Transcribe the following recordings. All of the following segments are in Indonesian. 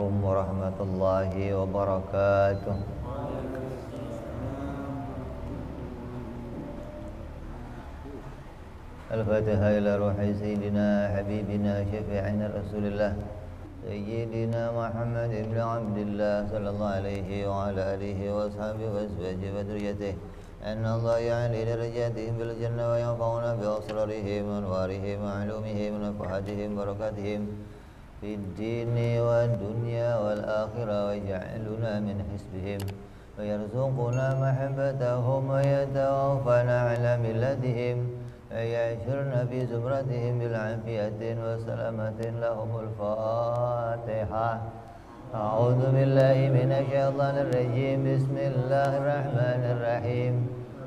Assalamualaikum warahmatullahi wabarakatuh. Al-Fatiha ila ruhi Sayyidina Habibina Syafi'ina Rasulillah Sayyidina Muhammad ibn Abdillah Sallallahu alaihi wa ala alihi wa ashabihi wa azwajihi wa dhurriyyatihi Anna Allah ya'ali darajatihim bil jannah wa yanfa'una bi asrarihim wa anwarihim wa ulumihim wa nafahatihim barakatihim fid dini wa dunya wal akhirah wa ja'aluna min hisbihim wa yarzuquna mahabbatahum wa yatawaffana ala millatihim ويعشرنا في زمرتهم بالعافية وسلامة لهم الفاتحة أعوذ بالله من الشيطان الرجيم بسم الله الرحمن الرحيم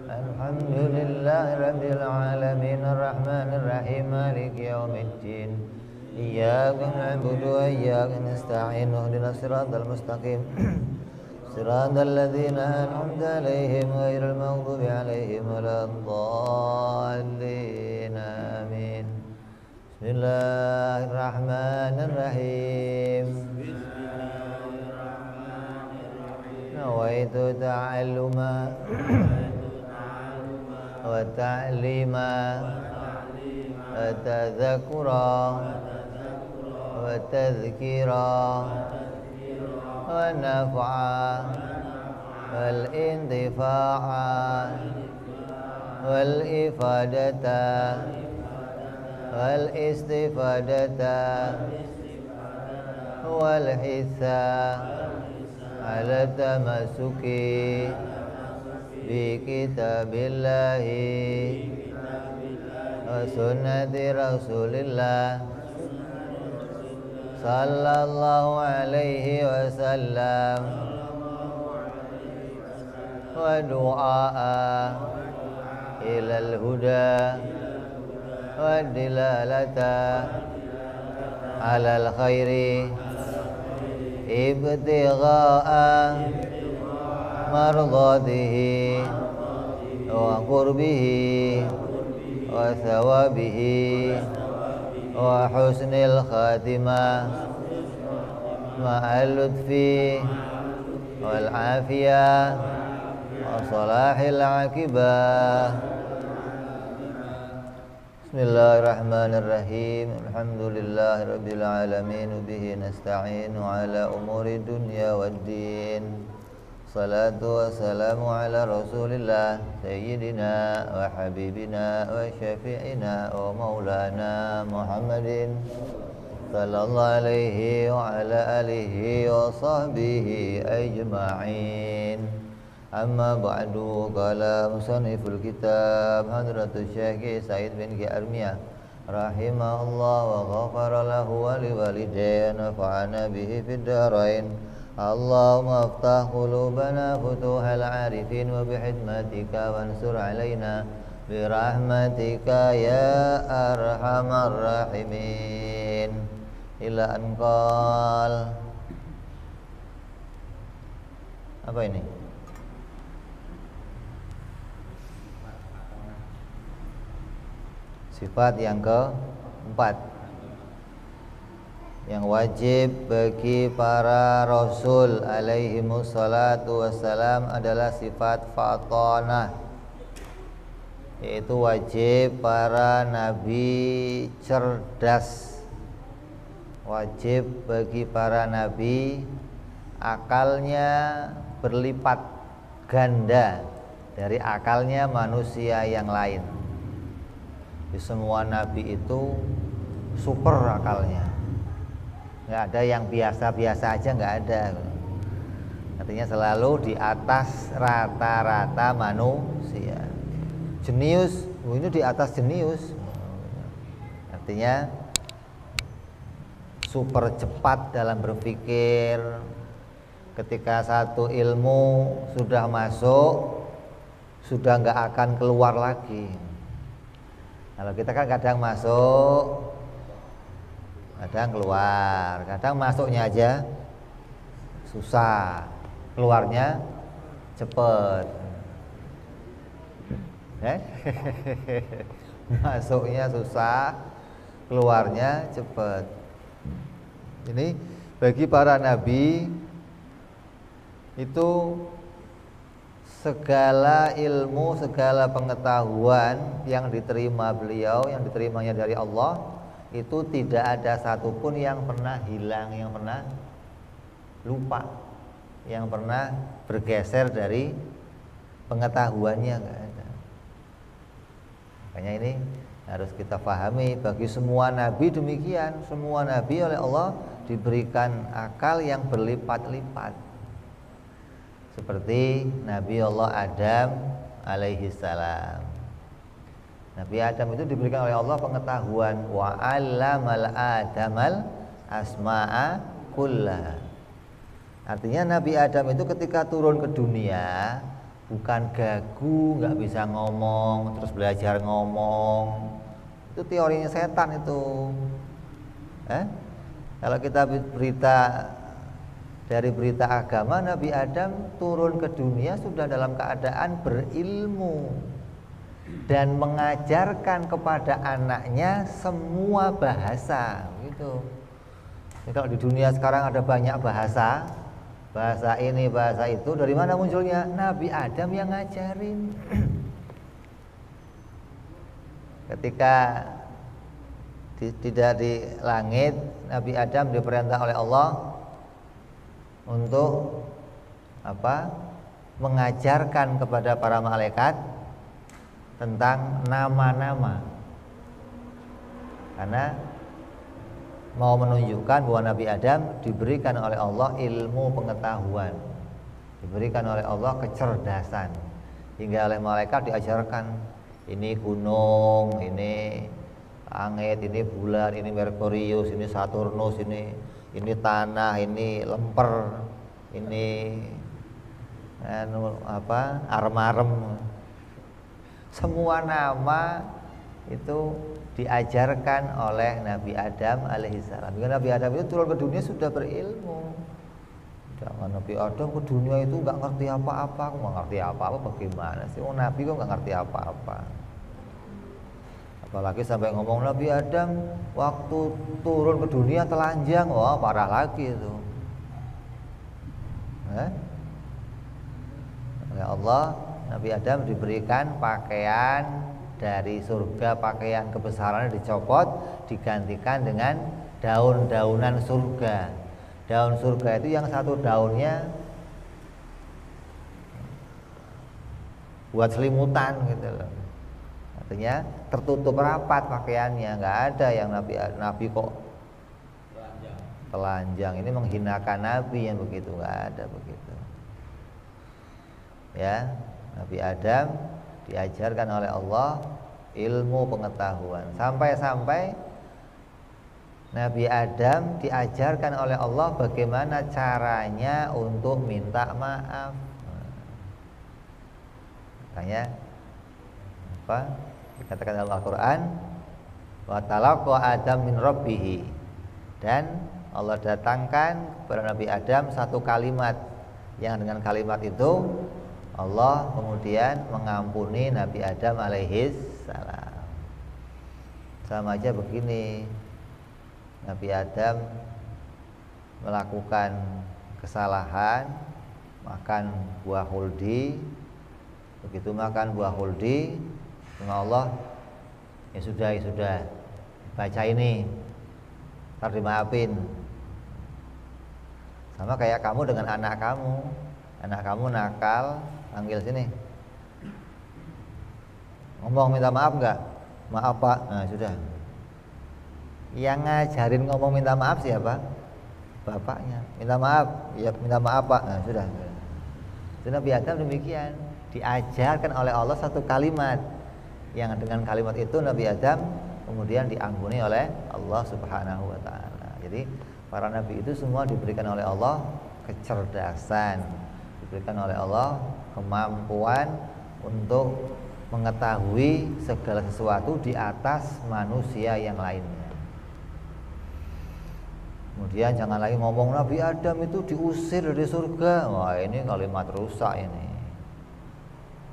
الحمد لله رب العالمين الرحمن الرحيم مالك يوم الدين إياك نعبد وإياك نستعين اهدنا الصراط المستقيم صراط الذين أنعمت عليهم غير المغضوب عليهم ولا الضالين آمين بسم الله الرحمن الرحيم نويت تعلما وتعليما وتذكرا وتذكيرا والنفعا والانتفاعا والإفادة والاستفادة والحثا على التمسك بكتاب الله وسنة رسول الله sallallahu alaihi wasallam wa du'a ilal huda wa dilalata alal khairi ibtigha'a mardatihi wa qurbihi wa thawabihi wa husnil khatimah ma'al lutfi wal afiyah wa salahil aqibah. Bismillahirrahmanirrahim. Alhamdulillahi rabbil alamin bihi nasta'inu ala umuri dunya waddin. Salatu wassalamu ala rasulillah Sayyidina wa habibina wa syafi'ina wa maulana Muhammadin sallallahu alaihi wa ala alihi wa sahbihi ajma'in. Amma ba'du, qala musanniful kitab Hadratus Syekh Said bin Ki Armiyah rahimahullah wa ghafara lahu wa liwalidayhi wa nafa'ana bihi fid darain. Allahumma aftah qulubana futuhal arifin wa bihidmatika wansur alaina birahmatika ya arhamar rahimin. Ila anqal. Apa ini? Sifat yang keempat yang wajib bagi para rasul alaihimus salatu wassalam adalah sifat fatonah, yaitu wajib para nabi cerdas. Wajib bagi para nabi akalnya berlipat ganda dari akalnya manusia yang lain. Di semua nabi itu super akalnya, nggak ada yang biasa-biasa aja, nggak ada. Artinya selalu di atas rata-rata manusia. Jenius, ini di atas jenius. Artinya super cepat dalam berpikir. Ketika satu ilmu sudah masuk, sudah nggak akan keluar lagi. Kalau kita kan kadang masuk, kadang keluar, kadang masuknya aja susah, keluarnya cepet. Masuknya susah, keluarnya cepet. Ini bagi para nabi itu segala ilmu, segala pengetahuan yang diterima beliau, yang diterimanya dari Allah, itu tidak ada satupun yang pernah hilang, yang pernah lupa, yang pernah bergeser dari pengetahuannya, enggak ada. Makanya ini harus kita pahami, bagi semua nabi demikian. Semua nabi oleh Allah diberikan akal yang berlipat-lipat. Seperti Nabi Allah Adam alaihi salam. Nabi Adam itu diberikan oleh Allah pengetahuan, wa 'allamal adamal asma'a kullaha. Artinya Nabi Adam itu ketika turun ke dunia bukan gagu, nggak bisa ngomong, terus belajar ngomong. Itu teorinya setan itu. Kalau kita berita dari berita agama, Nabi Adam turun ke dunia sudah dalam keadaan berilmu dan mengajarkan kepada anaknya semua bahasa gitu. Jadi kalau di dunia sekarang ada banyak bahasa, bahasa ini, bahasa itu, dari mana munculnya? Nabi Adam yang ngajarin. Ketika tidak di langit, Nabi Adam diperintah oleh Allah untuk apa? Mengajarkan kepada para malaikat tentang nama-nama. Karena mau menunjukkan bahwa Nabi Adam diberikan oleh Allah ilmu pengetahuan, diberikan oleh Allah kecerdasan, hingga oleh malaikat diajarkan ini gunung, ini langit, ini bulan, ini Merkurius, ini Saturnus, ini tanah, ini lemper, ini armarem. Semua nama itu diajarkan oleh Nabi Adam alaihissalam. Nabi Adam itu turun ke dunia sudah berilmu. Jangan Nabi Adam ke dunia itu nggak ngerti apa-apa. Nggak ngerti apa-apa bagaimana sih? Nabi kok nggak ngerti apa-apa. Apalagi sampai ngomong Nabi Adam waktu turun ke dunia telanjang, wah parah lagi itu. Oleh Allah, Nabi Adam diberikan pakaian dari surga, pakaian kebesarannya dicopot, digantikan dengan daun-daunan surga. Daun surga itu yang satu daunnya buat selimutan gitu loh. Artinya tertutup rapat pakaiannya, nggak ada yang Nabi kok telanjang. Ini menghinakan Nabi yang begitu, nggak ada begitu. Ya, Nabi Adam diajarkan oleh Allah ilmu pengetahuan, sampai-sampai Nabi Adam diajarkan oleh Allah bagaimana caranya untuk minta maaf. Makanya apa? Dikatakan dalam Al-Quran, wa talaqa Adam min rabbih, dan Allah datangkan kepada Nabi Adam satu kalimat yang dengan kalimat itu Allah kemudian mengampuni Nabi Adam alaihis salam. Sama aja begini, Nabi Adam melakukan kesalahan, makan buah huldi. Begitu makan buah huldi, Allah, ya sudah, baca ini, ntar dimaafin. Sama kayak kamu dengan anak kamu nakal, panggil sini, ngomong minta maaf nggak? Maaf Pak. Nah sudah. Yang ngajarin ngomong minta maaf siapa? Bapaknya. Minta maaf, ya minta maaf Pak. Nah sudah. Itu Nabi Adam demikian, diajarkan oleh Allah satu kalimat, yang dengan kalimat itu Nabi Adam kemudian diampuni oleh Allah Subhanahu wa taala. Jadi para nabi itu semua diberikan oleh Allah kecerdasan, diberikan oleh Allah kemampuan untuk mengetahui segala sesuatu di atas manusia yang lainnya. Kemudian jangan lagi ngomong Nabi Adam itu diusir dari surga. Wah, ini kalimat rusak ini.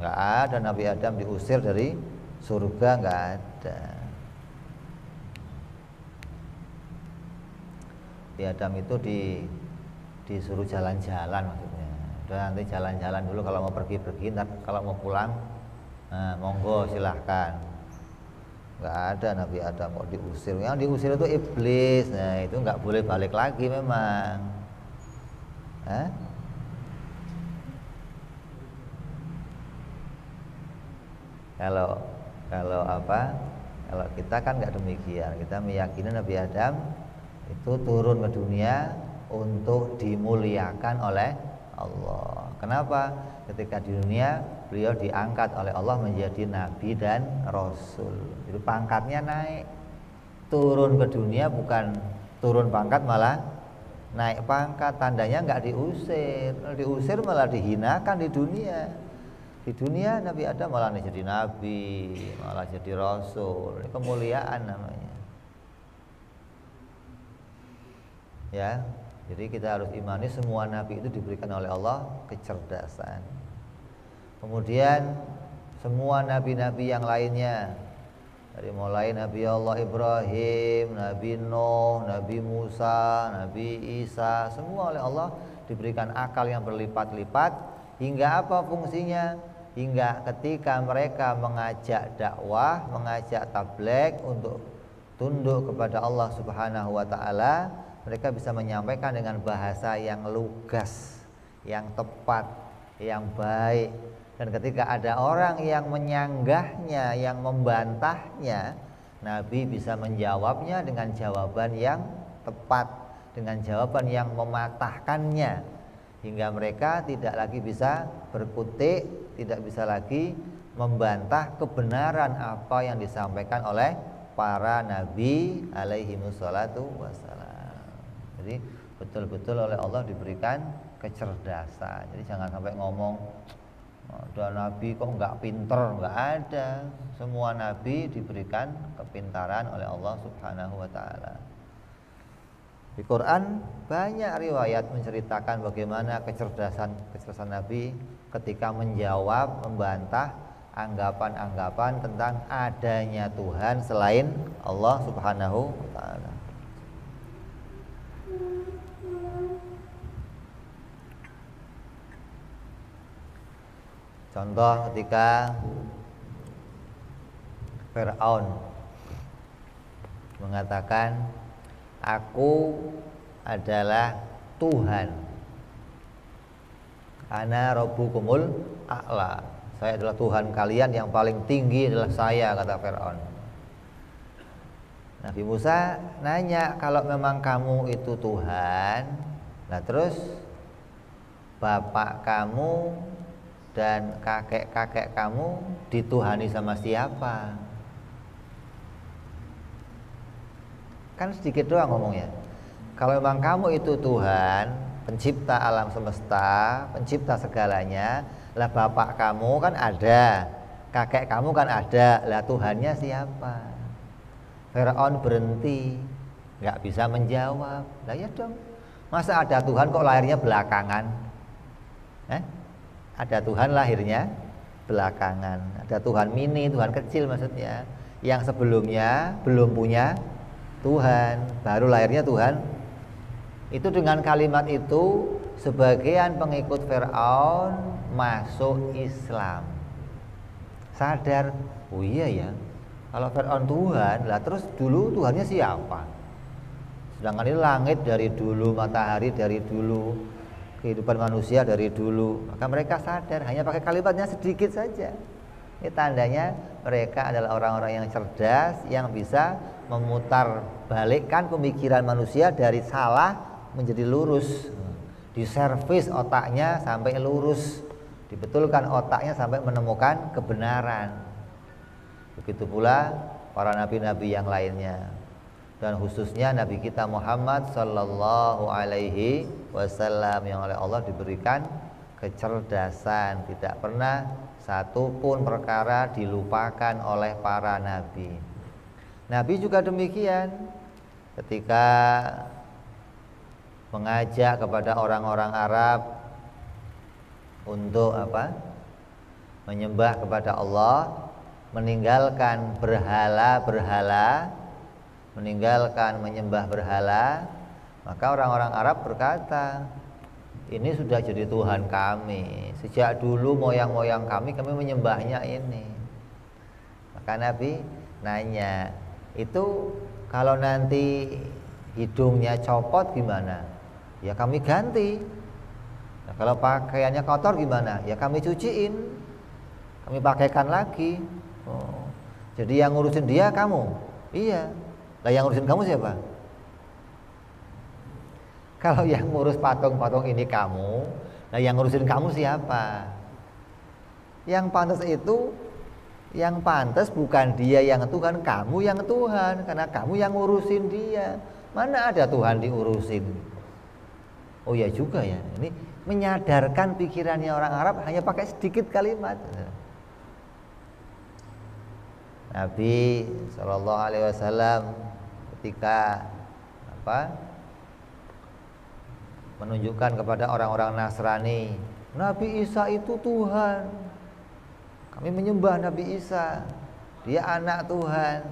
Enggak ada Nabi Adam diusir dari surga, enggak ada. Nabi Adam itu disuruh jalan-jalan maksudnya. Udah nanti jalan-jalan dulu, kalau mau pergi-pergi, ntar kalau mau pulang, nah, monggo silahkan. Nggak ada Nabi Adam kok diusir. Yang diusir itu iblis. Nah itu nggak boleh balik lagi memang. Hah? Kalau apa? Kalau kita kan nggak demikian. Kita meyakini Nabi Adam itu turun ke dunia untuk dimuliakan oleh Allah. Kenapa? Ketika di dunia beliau diangkat oleh Allah menjadi nabi dan rasul. Jadi pangkatnya naik. Turun ke dunia bukan turun pangkat, malah naik pangkat. Tandanya nggak diusir. Kalau diusir malah dihinakan di dunia. Di dunia Nabi Adam malah jadi nabi, malah jadi rasul. Ini kemuliaan namanya. Ya, jadi kita harus imani semua nabi itu diberikan oleh Allah kecerdasan. Kemudian semua nabi-nabi yang lainnya, dari mulai Nabi Allah Ibrahim, Nabi Nuh, Nabi Musa, Nabi Isa, semua oleh Allah diberikan akal yang berlipat-lipat. Hingga apa fungsinya? Hingga ketika mereka mengajak dakwah, mengajak tabligh untuk tunduk kepada Allah Subhanahu wa taala, mereka bisa menyampaikan dengan bahasa yang lugas, yang tepat, yang baik. Dan ketika ada orang yang menyanggahnya, yang membantahnya, Nabi bisa menjawabnya dengan jawaban yang tepat, dengan jawaban yang mematahkannya, hingga mereka tidak lagi bisa berkutik, tidak bisa lagi membantah kebenaran apa yang disampaikan oleh para nabi alaihi wassalatu wassalam. Jadi betul-betul oleh Allah diberikan kecerdasan. Jadi jangan sampai ngomong ada nabi kok nggak pinter, nggak ada. Semua nabi diberikan kepintaran oleh Allah Subhanahu wa taala. Di Quran banyak riwayat menceritakan bagaimana kecerdasan Nabi ketika menjawab, membantah anggapan-anggapan tentang adanya Tuhan selain Allah Subhanahu wa taala. Contoh ketika Fir'aun mengatakan, aku adalah Tuhan, ana rabbukumul a'la, saya adalah Tuhan kalian, yang paling tinggi adalah saya, kata Fir'aun. Nabi Musa nanya, kalau memang kamu itu Tuhan, nah terus bapak kamu dan kakek-kakek kamu dituhani sama siapa? Kan sedikit doang ngomongnya. Kalau memang kamu itu Tuhan, pencipta alam semesta, pencipta segalanya, lah bapak kamu kan ada, kakek kamu kan ada, lah Tuhannya siapa? Fir'aun berhenti, nggak bisa menjawab. Lah ya dong, masa ada Tuhan kok lahirnya belakangan? Ada Tuhan lahirnya belakangan. Ada Tuhan mini, Tuhan kecil maksudnya, yang sebelumnya belum punya Tuhan, baru lahirnya Tuhan. Itu dengan kalimat itu sebagian pengikut Fir'aun masuk Islam. Sadar, oh iya ya, kalau Fir'aun Tuhan, lah terus dulu Tuhannya siapa? Sedangkan ini langit dari dulu, matahari dari dulu, kehidupan manusia dari dulu. Maka mereka sadar, hanya pakai kalimatnya sedikit saja. Ini tandanya mereka adalah orang-orang yang cerdas, yang bisa memutar balikkan pemikiran manusia dari salah menjadi lurus. Diservis otaknya sampai lurus, dibetulkan otaknya sampai menemukan kebenaran. Begitu pula para nabi-nabi yang lainnya, dan khususnya Nabi kita Muhammad sallallahu alaihi wasallam yang oleh Allah diberikan kecerdasan. Tidak pernah satu pun perkara dilupakan oleh para nabi. Nabi juga demikian, ketika mengajak kepada orang-orang Arab untuk menyembah kepada Allah, meninggalkan berhala-berhala, meninggalkan menyembah berhala, Maka orang-orang Arab berkata, ini sudah jadi Tuhan kami. Sejak dulu moyang-moyang kami menyembahnya ini. Maka Nabi nanya, itu kalau nanti hidungnya copot gimana? Ya kami ganti. Nah, kalau pakaiannya kotor gimana? Ya kami cuciin, kami pakaikan lagi. Oh, jadi yang ngurusin dia kamu? Iya. Lah yang ngurusin kamu siapa? Kalau yang ngurus patung-patung ini kamu, nah yang ngurusin kamu siapa? Yang pantas bukan dia yang Tuhan, kamu yang Tuhan, karena kamu yang ngurusin dia. Mana ada Tuhan diurusin? Oh ya juga ya. Ini menyadarkan pikirannya orang Arab hanya pakai sedikit kalimat. Nabi Shallallahu Alaihi Wasallam ketika menunjukkan kepada orang-orang Nasrani, Nabi Isa itu Tuhan. Kami menyembah Nabi Isa, dia anak Tuhan.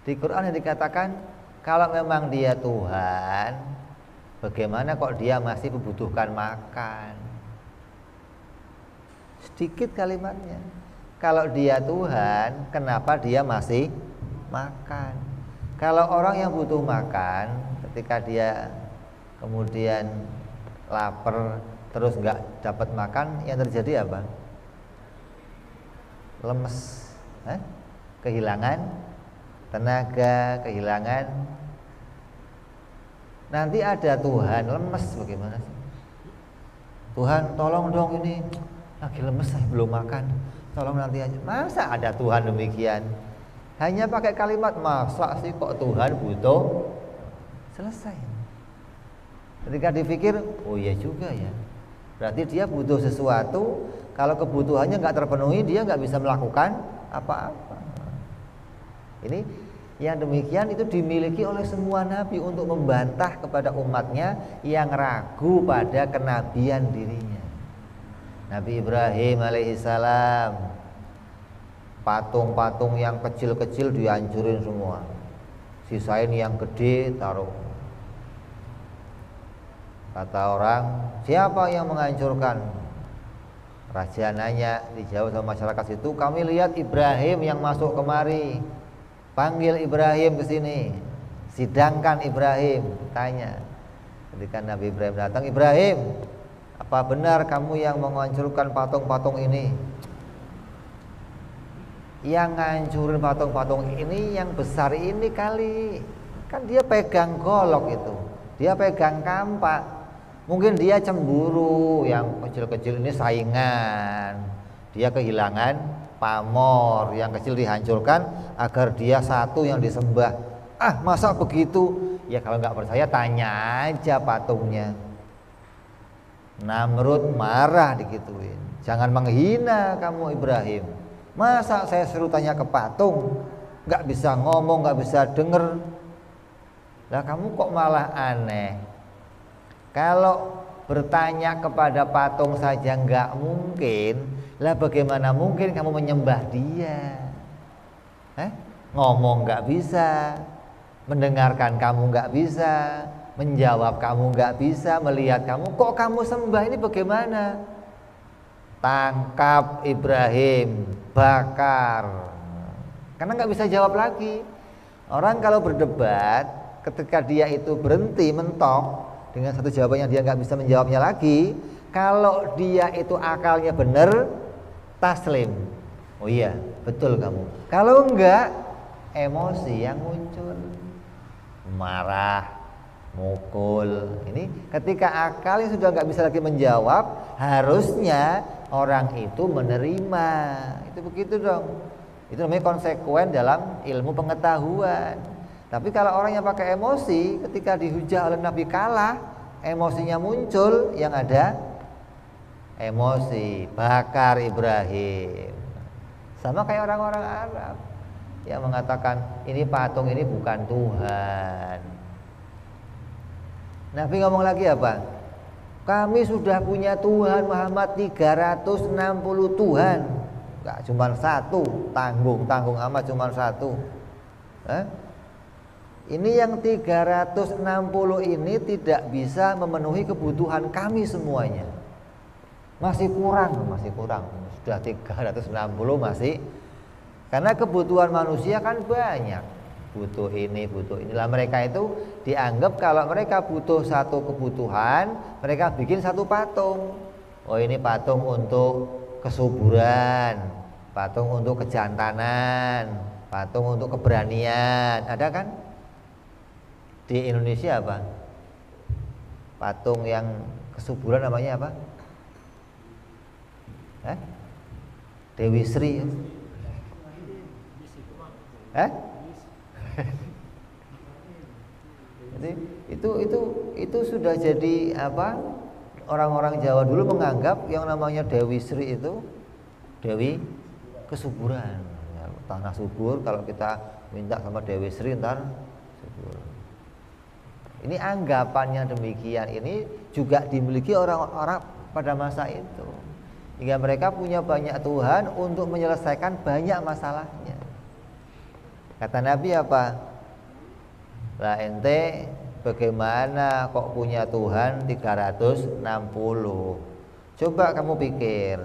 Di Quran yang dikatakan, kalau memang dia Tuhan, bagaimana kok dia masih membutuhkan makan? Sedikit kalimatnya. Kalau dia Tuhan, kenapa dia masih makan? Kalau orang yang butuh makan, ketika dia kemudian lapar terus nggak dapat makan, yang terjadi apa? Lemes, kehilangan tenaga, kehilangan. Nanti ada Tuhan lemes, bagaimana sih? Tuhan tolong dong, ini lagi lemes, saya belum makan, tolong nanti aja. Masa ada Tuhan demikian? Hanya pakai kalimat, masa sih kok Tuhan butuh? Selesai. Ketika dipikir, oh iya juga ya, berarti dia butuh sesuatu. Kalau kebutuhannya nggak terpenuhi, dia nggak bisa melakukan apa-apa. Ini yang demikian itu dimiliki oleh semua nabi untuk membantah kepada umatnya yang ragu pada kenabian dirinya. Nabi Ibrahim alaihissalam, patung-patung yang kecil-kecil dihancurin semua, sisain yang gede taruh. Kata orang, siapa yang menghancurkan? Raja nanya, dijawab sama masyarakat situ, kami lihat Ibrahim yang masuk kemari. Panggil Ibrahim ke sini, sidangkan Ibrahim. Tanya, ketika Nabi Ibrahim datang, Ibrahim, apa benar kamu yang menghancurkan patung-patung ini? Yang ngancurin patung-patung ini yang besar ini kali. Kan dia pegang golok itu, dia pegang kampak. Mungkin dia cemburu, yang kecil-kecil ini saingan. Dia kehilangan pamor, yang kecil dihancurkan agar dia satu yang disembah. Ah, masa begitu? Ya kalau nggak percaya tanya aja patungnya. Namrud marah digituin. Jangan menghina kamu Ibrahim. Masa saya suruh tanya ke patung, nggak bisa ngomong, nggak bisa denger. Lah kamu kok malah aneh. Kalau bertanya kepada patung saja nggak mungkin, lah bagaimana mungkin kamu menyembah dia? Ngomong nggak bisa, mendengarkan kamu nggak bisa, menjawab kamu nggak bisa, melihat kamu, kok kamu sembah, ini bagaimana? Tangkap Ibrahim, bakar. Karena nggak bisa jawab lagi. Orang kalau berdebat, ketika dia itu berhenti mentok dengan satu jawaban yang dia nggak bisa menjawabnya lagi, kalau dia itu akalnya benar, taslim. Oh iya, betul kamu. Kalau enggak, emosi yang muncul, marah, mukul. Ini ketika akalnya sudah nggak bisa lagi menjawab, harusnya orang itu menerima. Itu begitu dong. Itu namanya konsekuen dalam ilmu pengetahuan. Tapi kalau orang yang pakai emosi, ketika dihujah oleh Nabi kalah, emosinya muncul, yang ada emosi, bakar Ibrahim. Sama kayak orang-orang Arab yang mengatakan ini patung ini bukan Tuhan. Nabi ngomong lagi apa? Kami sudah punya Tuhan Muhammad 360 Tuhan. Gak cuma satu, tanggung amat cuma satu. Ini yang 360 ini tidak bisa memenuhi kebutuhan kami semuanya. Masih kurang. Sudah 360 masih. Karena kebutuhan manusia kan banyak. Butuh ini, butuh inilah. Mereka itu dianggap kalau mereka butuh satu kebutuhan, mereka bikin satu patung. Oh, ini patung untuk kesuburan, patung untuk kejantanan, patung untuk keberanian. Ada kan? Di Indonesia apa? Patung yang kesuburan namanya apa? Dewi Sri. Jadi itu sudah jadi apa? Orang-orang Jawa dulu menganggap yang namanya Dewi Sri itu Dewi kesuburan. Ya, tanah subur, kalau kita minta sama Dewi Sri ntar subur. Ini anggapannya demikian, ini juga dimiliki orang-orang pada masa itu. Hingga mereka punya banyak Tuhan untuk menyelesaikan banyak masalahnya. Kata Nabi apa? Lah ente bagaimana kok punya Tuhan 360? Coba kamu pikir,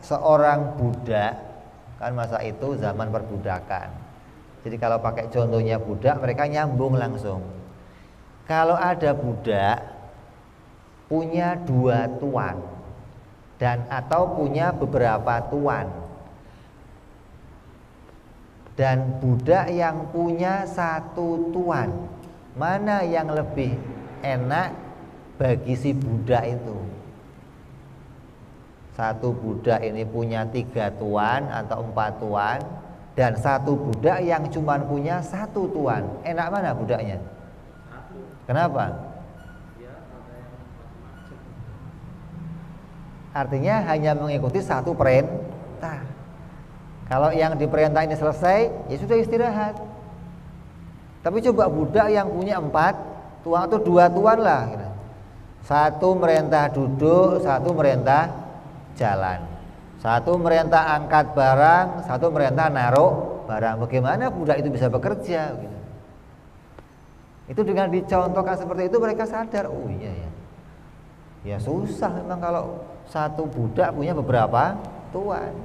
seorang budak, kan masa itu zaman perbudakan. Jadi kalau pakai contohnya budak, mereka nyambung langsung. Kalau ada budak punya 2 tuan dan atau punya beberapa tuan, dan budak yang punya 1 tuan, mana yang lebih enak bagi si budak itu? Satu budak ini punya 3 tuan atau 4 tuan, dan 1 budak yang cuma punya 1 tuan. Enak mana budaknya? Kenapa? Artinya hanya mengikuti 1 perintah. Kalau yang diperintah ini selesai, ya sudah istirahat. Tapi coba budak yang punya 4 tuan atau 2 tuan lah. 1 merintah duduk, 1 merintah jalan. 1 merintah angkat barang, 1 merintah naruh barang. Bagaimana budak itu bisa bekerja? Gitu. Itu dengan dicontohkan seperti itu mereka sadar, oh iya ya. Ya susah memang kalau 1 budak punya beberapa tuan.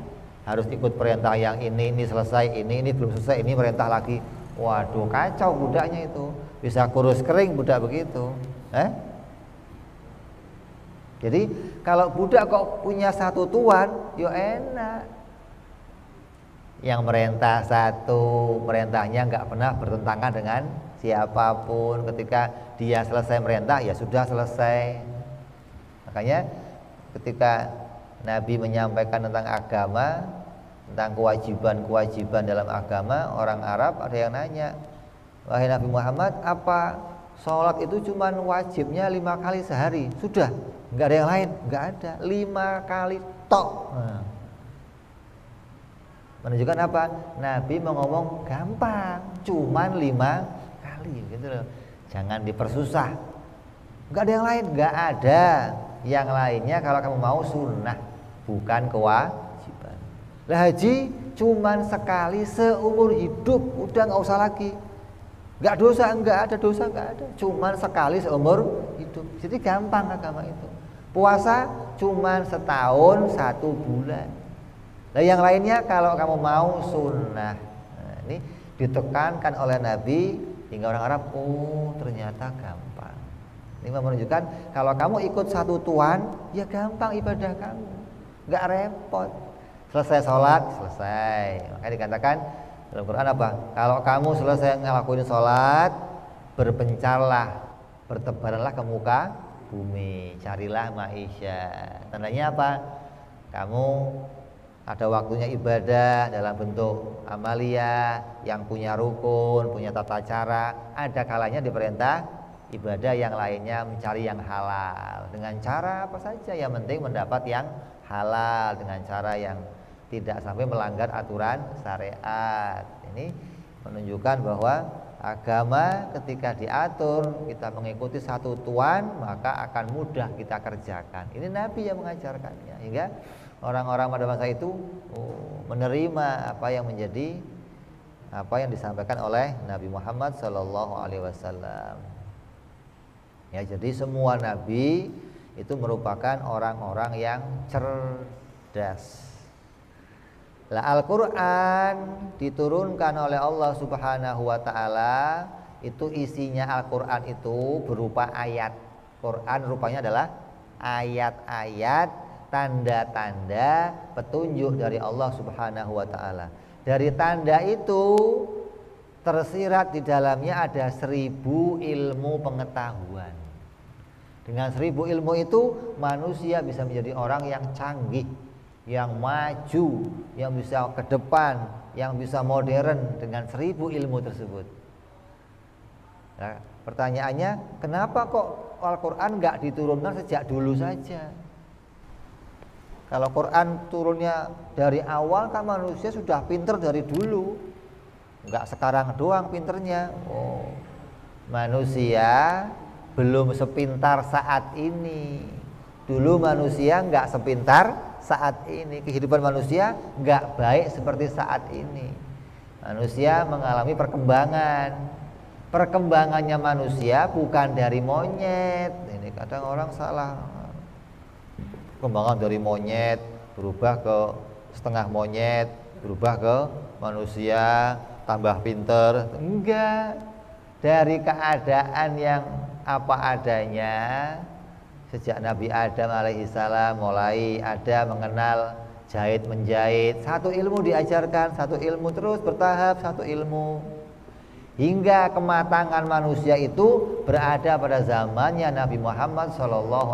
Harus ikut perintah yang ini selesai, ini belum selesai, ini merintah lagi. Waduh, kacau budaknya itu. Bisa kurus kering budak begitu. Jadi kalau budak kok punya 1 tuan, yo enak. Yang merintah 1, merintahnya nggak pernah bertentangan dengan siapapun. Ketika dia selesai merintah, ya sudah selesai. Makanya ketika Nabi menyampaikan tentang agama, tentang kewajiban-kewajiban dalam agama, orang Arab ada yang nanya, wahai Nabi Muhammad, apa sholat itu cuma wajibnya 5 kali sehari? Sudah? Enggak ada yang lain? Enggak ada, 5 kali tok. Menunjukkan apa? Nabi mau ngomong gampang, cuman 5 kali gitu loh. Jangan dipersusah. Enggak ada yang lain? Enggak ada. Yang lainnya kalau kamu mau sunnah, bukan kewajiban. Lah haji cuman sekali seumur hidup, udah nggak usah lagi. Nggak dosa, nggak ada dosa, nggak ada. Cuman sekali seumur hidup. Jadi gampang agama itu. Puasa cuman setahun 1 bulan. Nah yang lainnya kalau kamu mau sunnah. Nah, ini ditekankan oleh Nabi hingga orang Arab, oh ternyata gampang. Ini menunjukkan kalau kamu ikut 1 tuan, ya gampang ibadah kamu, nggak repot. Selesai sholat, selesai. Makanya dikatakan dalam Quran apa? Kalau kamu selesai ngelakuin sholat, berpencarlah, bertebaranlah ke muka bumi, carilah maisha. Tandanya apa? Kamu ada waktunya ibadah dalam bentuk amalia yang punya rukun, punya tata cara. Ada kalanya diperintah ibadah yang lainnya mencari yang halal. Dengan cara apa saja, yang penting mendapat yang halal, dengan cara yang tidak sampai melanggar aturan syariat. Ini menunjukkan bahwa agama ketika diatur, kita mengikuti 1 tuan, maka akan mudah kita kerjakan. Ini Nabi yang mengajarkannya, hingga orang-orang pada masa itu menerima apa yang menjadi apa yang disampaikan oleh Nabi Muhammad Sallallahu Alaihi Wasallam. Ya, jadi semua nabi itu merupakan orang-orang yang cerdas. Lah Al-Quran diturunkan oleh Allah Subhanahu Wa Taala, itu isinya Al-Quran itu berupa ayat. Quran rupanya adalah ayat-ayat, tanda-tanda petunjuk dari Allah Subhanahu Wa Taala. Dari tanda itu tersirat di dalamnya ada 1000 ilmu pengetahuan. Dengan 1000 ilmu itu manusia bisa menjadi orang yang canggih, yang maju, yang bisa ke depan, yang bisa modern dengan 1000 ilmu tersebut. Nah, pertanyaannya, kenapa kok Al-Quran nggak diturunkan sejak dulu saja? Kalau Quran turunnya dari awal kan manusia sudah pinter dari dulu, nggak sekarang doang pinternya. Oh, manusia belum sepintar saat ini. Dulu manusia nggak sepintar saat ini. Kehidupan manusia nggak baik seperti saat ini. Manusia mengalami perkembangan. Perkembangannya manusia bukan dari monyet. Ini kadang orang salah. Perkembangan dari monyet berubah ke setengah monyet, berubah ke manusia, tambah pinter. Enggak. Dari keadaan yang apa adanya, sejak Nabi Adam alaihissalam mulai ada mengenal jahit menjahit, satu ilmu diajarkan, satu ilmu terus bertahap, satu ilmu hingga kematangan manusia itu berada pada zamannya Nabi Muhammad SAW.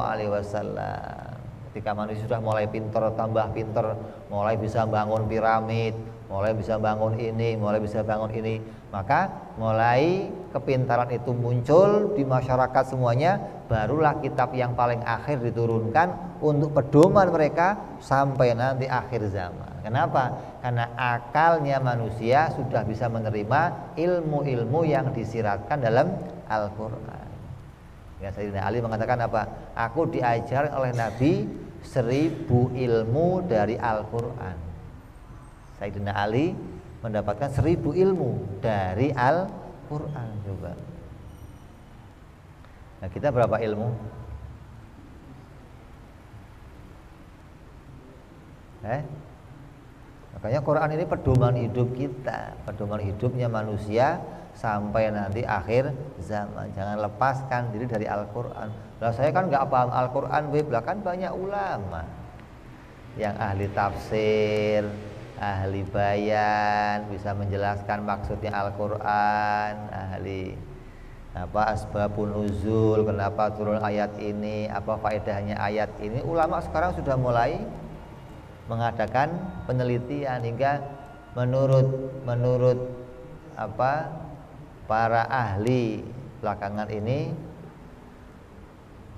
Ketika manusia sudah mulai pinter, tambah pinter, mulai bisa bangun piramid, mulai bisa bangun ini, mulai bisa bangun ini, maka mulai kepintaran itu muncul di masyarakat semuanya. Barulah kitab yang paling akhir diturunkan untuk pedoman mereka sampai nanti akhir zaman. Kenapa? Karena akalnya manusia sudah bisa menerima ilmu-ilmu yang disiratkan dalam Al-Quran. Ya, Sayyidina Ali mengatakan apa? Aku diajar oleh Nabi 1000 ilmu dari Al-Quran. Sayyidina Ali mendapatkan 1000 ilmu dari Al-Quran. Coba. Nah, kita berapa ilmu? Makanya Quran ini pedoman hidup kita, pedoman hidupnya manusia sampai nanti akhir zaman. Jangan lepaskan diri dari Al-Quran. Lah saya kan nggak paham Al-Quran, kan banyak ulama yang ahli tafsir, ahli bayan, bisa menjelaskan maksudnya Al-Quran, ahli asbabun nuzul, kenapa turun ayat ini, apa faedahnya ayat ini. Ulama sekarang sudah mulai mengadakan penelitian hingga menurut para ahli belakangan ini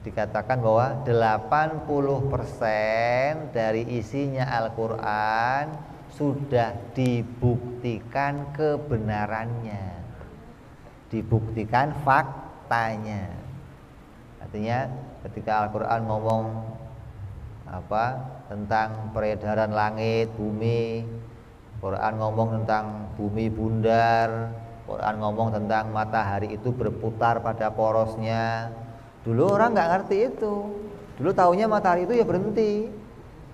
dikatakan bahwa 80% dari isinya Al-Quran sudah dibuktikan kebenarannya, dibuktikan faktanya. Artinya ketika Al-Quran ngomong tentang peredaran langit, bumi, Quran ngomong tentang bumi bundar, Quran ngomong tentang matahari itu berputar pada porosnya. Dulu orang nggak ngerti itu. Dulu taunya matahari itu ya berhenti,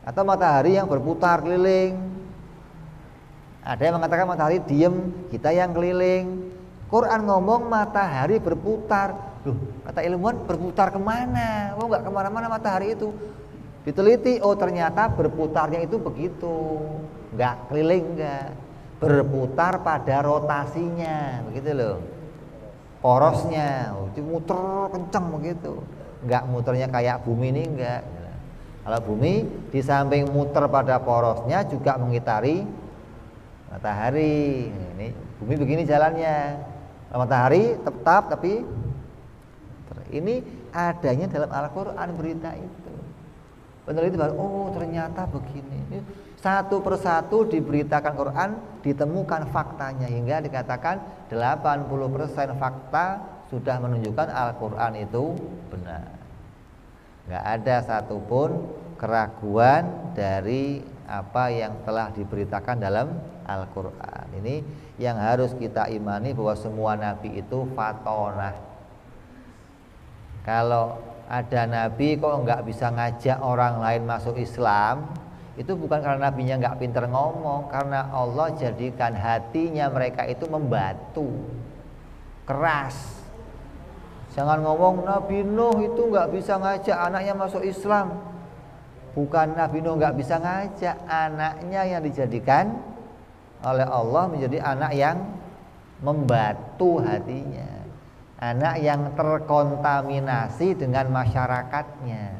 atau matahari yang berputar keliling. Ada yang mengatakan matahari diem, kita yang keliling. Quran ngomong matahari berputar. Loh, kata ilmuwan berputar kemana? Oh, nggak kemana-mana matahari itu. Diteliti, oh ternyata berputarnya itu begitu, nggak keliling, nggak, berputar pada rotasinya, begitu loh. Porosnya, itu muter kencang begitu, nggak muternya kayak bumi ini, nggak. Kalau bumi di samping muter pada porosnya juga mengitari matahari. Ini bumi begini jalannya, matahari tetap, tapi ini adanya dalam Al-Quran berita itu. Peneliti baru, oh ternyata begini. Ini satu persatu diberitakan Quran, ditemukan faktanya, hingga dikatakan 80% fakta sudah menunjukkan Al-Quran itu benar. Nggak ada satupun keraguan dari apa yang telah diberitakan dalam Al-Quran. Ini yang harus kita imani, bahwa semua nabi itu fatonah. Kalau ada nabi kok nggak bisa ngajak orang lain masuk Islam, itu bukan karena nabinya nggak pinter ngomong, karena Allah jadikan hatinya mereka itu membatu, keras. Jangan ngomong Nabi Nuh itu nggak bisa ngajak anaknya masuk Islam. Bukan Nabi Nuh nggak bisa ngajak, anaknya yang dijadikan oleh Allah menjadi anak yang membatu hatinya, anak yang terkontaminasi dengan masyarakatnya.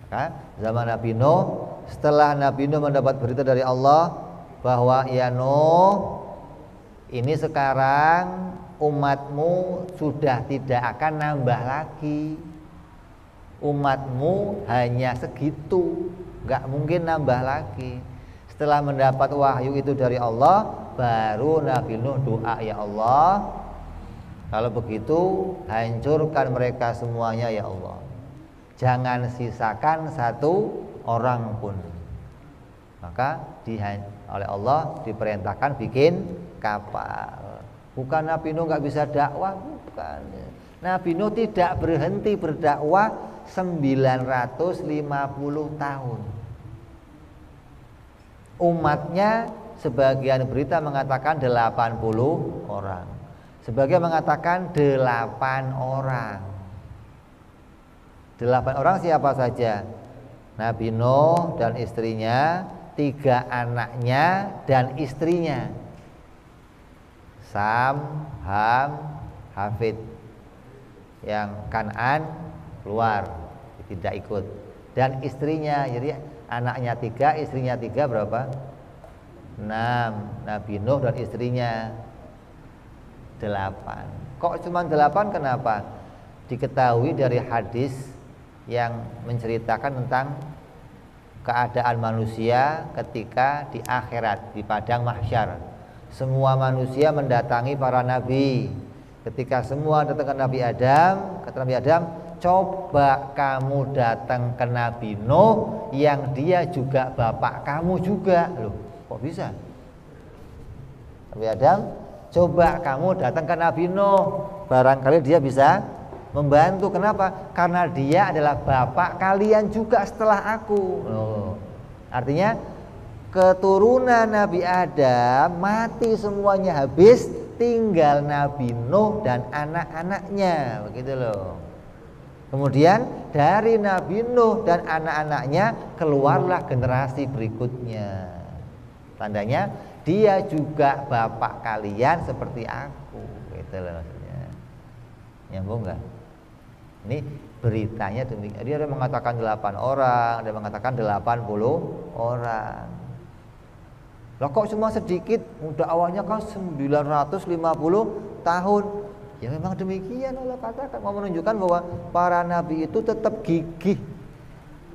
Maka zaman Nabi Nuh, setelah Nabi Nuh mendapat berita dari Allah bahwa ya Nuh, ini sekarang umatmu sudah tidak akan nambah lagi, umatmu hanya segitu, nggak mungkin nambah lagi. Setelah mendapat wahyu itu dari Allah, baru Nabi Nuh doa, ya Allah, kalau begitu hancurkan mereka semuanya ya Allah, jangan sisakan satu orang pun. Maka oleh Allah diperintahkan bikin kapal. Bukan Nabi Nuh nggak bisa dakwah, bukan. Nabi Nuh tidak berhenti berdakwah 950 tahun. Umatnya sebagian berita mengatakan 80 orang, sebagian mengatakan 8 orang. 8 orang siapa saja? Nabi Nuh dan istrinya, 3 anaknya dan istrinya, Sam, Ham, Hafid. Yang Kan'an keluar, tidak ikut. Dan istrinya, jadi anaknya 3, istrinya 3, berapa? 6. Nabi Nuh dan istrinya 8. Kok cuma 8? Kenapa? Diketahui dari hadis yang menceritakan tentang keadaan manusia ketika di akhirat, di padang mahsyar. Semua manusia mendatangi para nabi. Ketika semua datang ke Nabi Adam, kata Nabi Adam, coba kamu datang ke Nabi Nuh yang dia juga bapak kamu juga. Loh, kok bisa? Nabi Adam, coba kamu datang ke Nabi Nuh, barangkali dia bisa membantu. Kenapa? Karena dia adalah bapak kalian juga setelah aku. Loh, artinya keturunan Nabi Adam mati semuanya habis, tinggal Nabi Nuh dan anak-anaknya, begitu loh. Kemudian dari Nabi Nuh dan anak-anaknya keluarlah generasi berikutnya. Tandanya dia juga bapak kalian seperti aku, gitu loh maksudnya. Nyambung nggak? Ini beritanya demikian. Dia ada mengatakan 8 orang, ada mengatakan 80 orang. Lah kok cuma sedikit? Udah awalnya kan 950 tahun. Ya memang demikian Allah katakan, mau menunjukkan bahwa para nabi itu tetap gigih.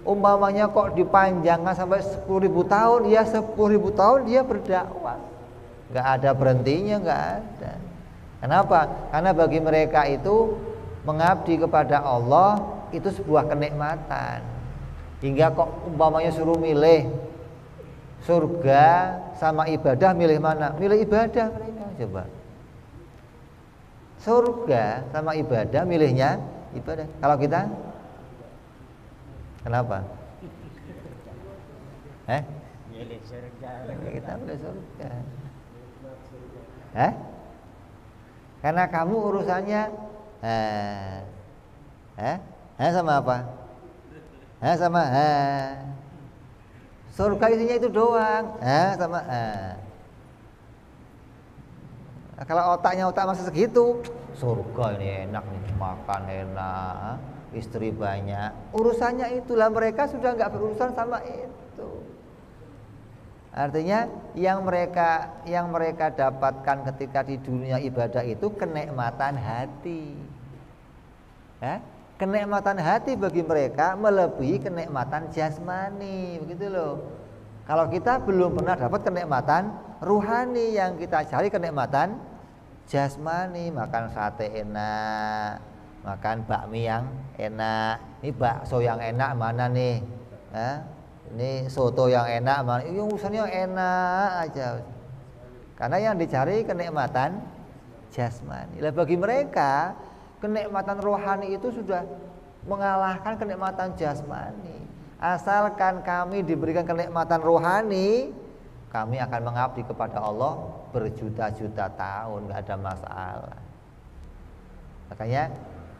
Umpamanya kok dipanjangkan sampai 10.000 tahun, ya 10.000 tahun dia berdakwah. Enggak ada berhentinya, enggak ada. Kenapa? Karena bagi mereka itu mengabdi kepada Allah itu sebuah kenikmatan. Hingga kok umpamanya suruh milih surga sama ibadah, milih mana? Milih ibadah mereka, coba. Surga sama ibadah, milihnya ibadah. Kalau kita, kenapa? Milih surga. Kita milih surga. Karena kamu urusannya sama apa? Sama surga isinya itu doang. Sama kalau otaknya otak masih segitu, surga ini enak nih, makan enak, istri banyak. Urusannya itulah, mereka sudah nggak berurusan sama itu. Artinya yang mereka dapatkan ketika di dunia ibadah itu kenikmatan hati. Kenikmatan hati bagi mereka melebihi kenikmatan jasmani, begitu loh. Kalau kita belum pernah dapat kenikmatan ruhani, yang kita cari kenikmatan jasmani, makan sate enak, makan bakmi yang enak. Ini bakso yang enak mana nih? Ini soto yang enak, ini urusannya enak aja. Karena yang dicari kenikmatan jasmani. Lah bagi mereka kenikmatan rohani itu sudah mengalahkan kenikmatan jasmani. Asalkan kami diberikan kenikmatan rohani, kami akan mengabdi kepada Allah berjuta-juta tahun, nggak ada masalah. Makanya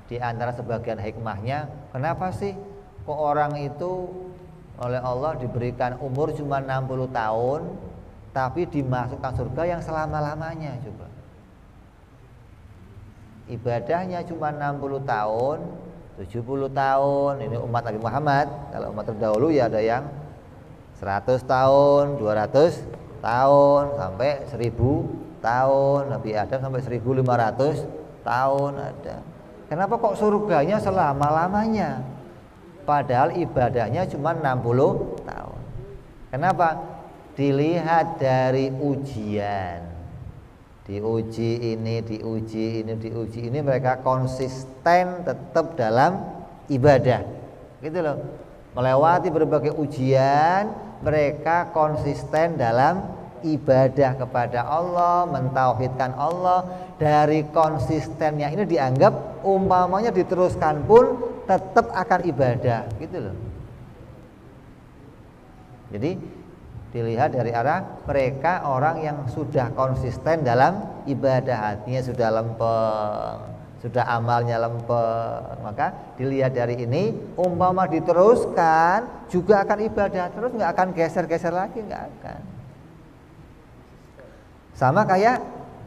di antara sebagian hikmahnya, kenapa sih kok orang itu oleh Allah diberikan umur cuma 60 tahun tapi dimasukkan surga yang selama-lamanya? Coba. Ibadahnya cuma 60 tahun, 70 tahun. Ini umat Nabi Muhammad. Kalau umat terdahulu ya ada yang 100 tahun, 200 tahun, sampai 1000 tahun. Nabi Adam sampai 1500 tahun ada. Kenapa kok surganya selama-lamanya? Padahal ibadahnya cuma 60 tahun. Kenapa? Dilihat dari ujian. Diuji ini, mereka konsisten tetap dalam ibadah. Gitu loh. Melewati berbagai ujian, mereka konsisten dalam ibadah kepada Allah, mentauhidkan Allah. Dari konsistennya ini dianggap umpamanya diteruskan pun tetap akan ibadah, gitu loh. Jadi dilihat dari arah mereka orang yang sudah konsisten dalam ibadah, hatinya sudah lempeng, sudah amalnya lempeng. Maka dilihat dari ini, umpama diteruskan juga akan ibadah terus, nggak akan geser-geser lagi, nggak akan. Sama kayak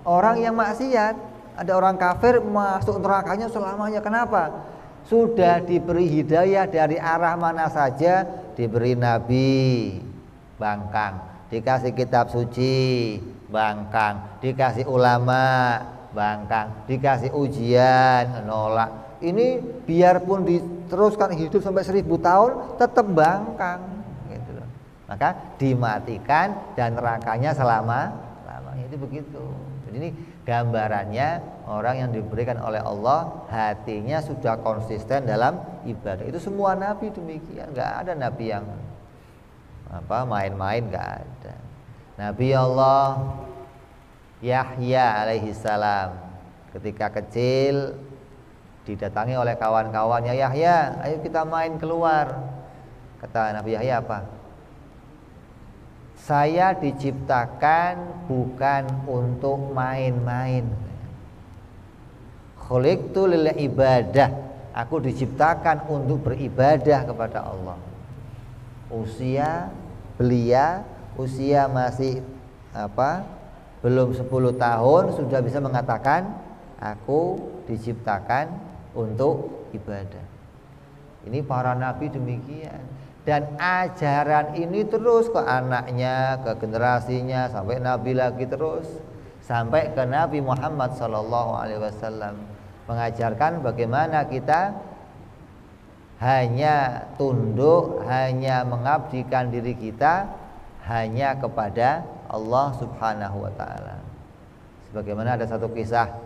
orang yang maksiat, ada orang kafir masuk nerakanya selamanya. Kenapa? Sudah diberi hidayah dari arah mana saja, diberi nabi, bangkang, dikasih kitab suci, bangkang, dikasih ulama, bangkang, dikasih ujian, nolak. Ini biarpun diteruskan hidup sampai 1000 tahun tetap bangkang, gitu loh. Maka dimatikan dan nerakanya selama-lamanya. Itu begitu. Jadi ini gambarannya orang yang diberikan oleh Allah hatinya sudah konsisten dalam ibadah. Itu semua nabi demikian, nggak ada nabi yang main-main, nggak ada. Nabi Allah Yahya alaihi salam ketika kecil didatangi oleh kawan-kawannya, Yahya, ayo kita main keluar. Kata Nabi Yahya apa? Saya diciptakan bukan untuk main-main. Khuliqtu lil ibadah. Aku diciptakan untuk beribadah kepada Allah. Usia belia, usia masih belum 10 tahun sudah bisa mengatakan aku diciptakan untuk ibadah. Ini para nabi demikian. Dan ajaran ini terus ke anaknya, ke generasinya, sampai nabi lagi terus, sampai ke Nabi Muhammad SAW, mengajarkan bagaimana kita hanya tunduk, hanya mengabdikan diri kita hanya kepada Allah Subhanahu wa taala. Sebagaimana ada satu kisah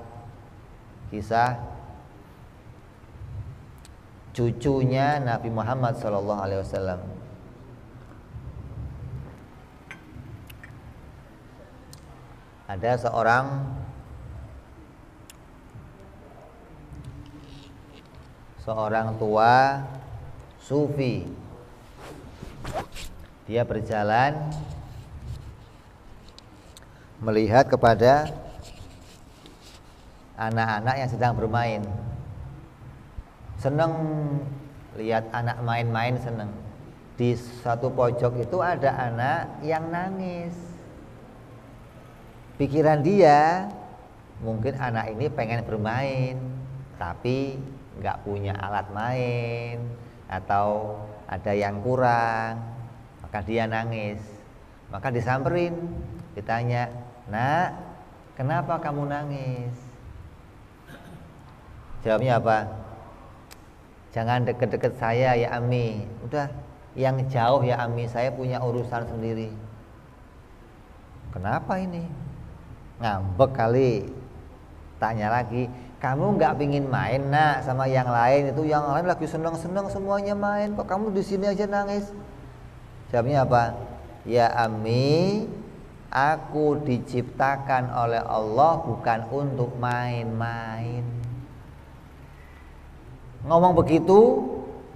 cucunya Nabi Muhammad SAW. Ada seorang tua sufi. Dia berjalan melihat kepada anak-anak yang sedang bermain. Seneng lihat anak main-main, seneng. Di satu pojok itu ada anak yang nangis. Pikiran dia, mungkin anak ini pengen bermain tapi nggak punya alat main atau ada yang kurang, maka dia nangis. Maka disamperin, ditanya, "Nak, kenapa kamu nangis?" Jawabnya apa? "Jangan deket-deket saya ya Ami. Udah yang jauh ya Ami, saya punya urusan sendiri." Kenapa ini? Ngambek kali. Tanya lagi, "Kamu nggak pingin main nak sama yang lain? Itu yang lain lagi seneng-seneng semuanya main, kok kamu di sini aja nangis?" Jawabnya apa? Ya ammi, aku diciptakan oleh Allah bukan untuk main-main. Ngomong begitu,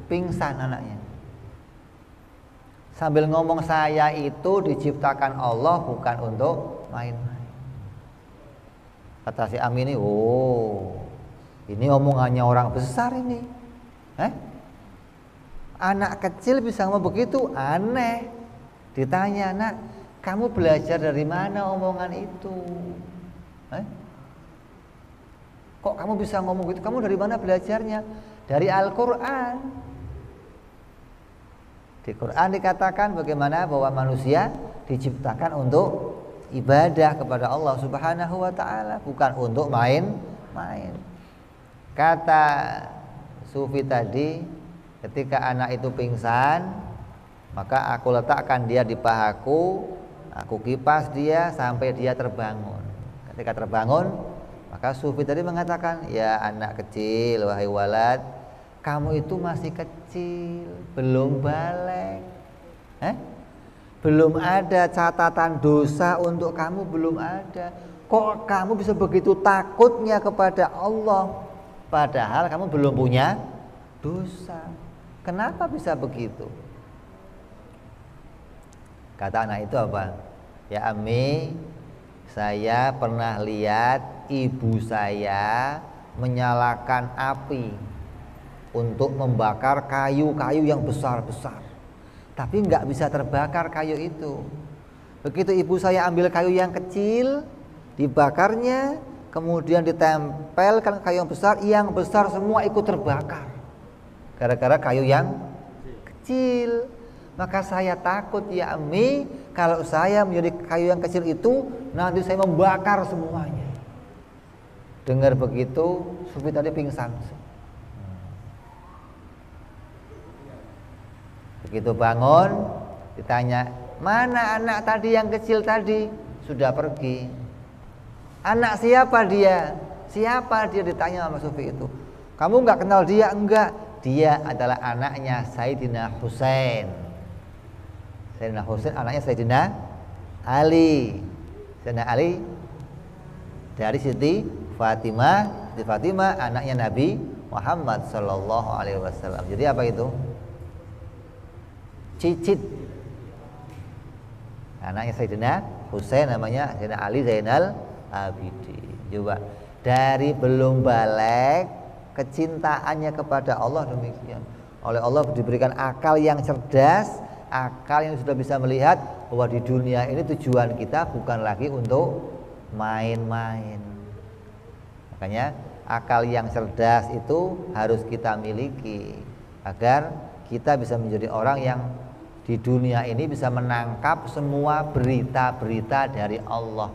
pingsan anaknya. Sambil ngomong saya itu diciptakan Allah bukan untuk main-main. Kata si Ami ini, oh ini omongannya orang besar ini. Anak kecil bisa ngomong begitu, aneh. Ditanya, nak, kamu belajar dari mana omongan itu? Kok kamu bisa ngomong gitu? Kamu dari mana belajarnya? Dari Al-Quran. Di Quran dikatakan bagaimana bahwa manusia diciptakan untuk ibadah kepada Allah Subhanahu wa ta'ala, bukan untuk main-main. Kata Sufi tadi, ketika anak itu pingsan, maka aku letakkan dia di pahaku, aku kipas dia sampai dia terbangun. Ketika terbangun, maka Sufi tadi mengatakan, ya anak kecil, wahai walad, kamu itu masih kecil, belum balik, belum ada catatan dosa untuk kamu, belum ada. Kok kamu bisa begitu takutnya kepada Allah, padahal kamu belum punya dosa? Kenapa bisa begitu? Kata anak itu apa? Ya Ami, saya pernah lihat ibu saya menyalakan api untuk membakar kayu-kayu yang besar-besar, tapi nggak bisa terbakar kayu itu. Begitu ibu saya ambil kayu yang kecil, dibakarnya, kemudian ditempelkan kayu yang besar semua ikut terbakar gara-gara kayu yang kecil. Maka saya takut ya Ami, kalau saya menjadi kayu yang kecil itu nanti saya membakar semuanya. Dengar begitu, Sufi tadi pingsan. Begitu bangun, ditanya, mana anak tadi yang kecil tadi? Sudah pergi. Anak siapa dia? Siapa dia? Ditanya sama Sufi itu. Kamu nggak kenal dia? Enggak. Dia adalah anaknya Sayyidina Husain. Sayyidina Husain anaknya Sayyidina Ali. Sayyidina Ali dari Siti Fatimah. Siti Fatimah anaknya Nabi Muhammad sallallahu alaihi wasallam. Jadi apa itu? Cicit. Anaknya Sayyidina Husain namanya Sayyidina Ali Zainal Abidin. Coba dari belum balik kecintaannya kepada Allah demikian. Oleh Allah diberikan akal yang cerdas, akal yang sudah bisa melihat bahwa di dunia ini tujuan kita bukan lagi untuk main-main. Makanya akal yang cerdas itu harus kita miliki agar kita bisa menjadi orang yang di dunia ini bisa menangkap semua berita-berita dari Allah,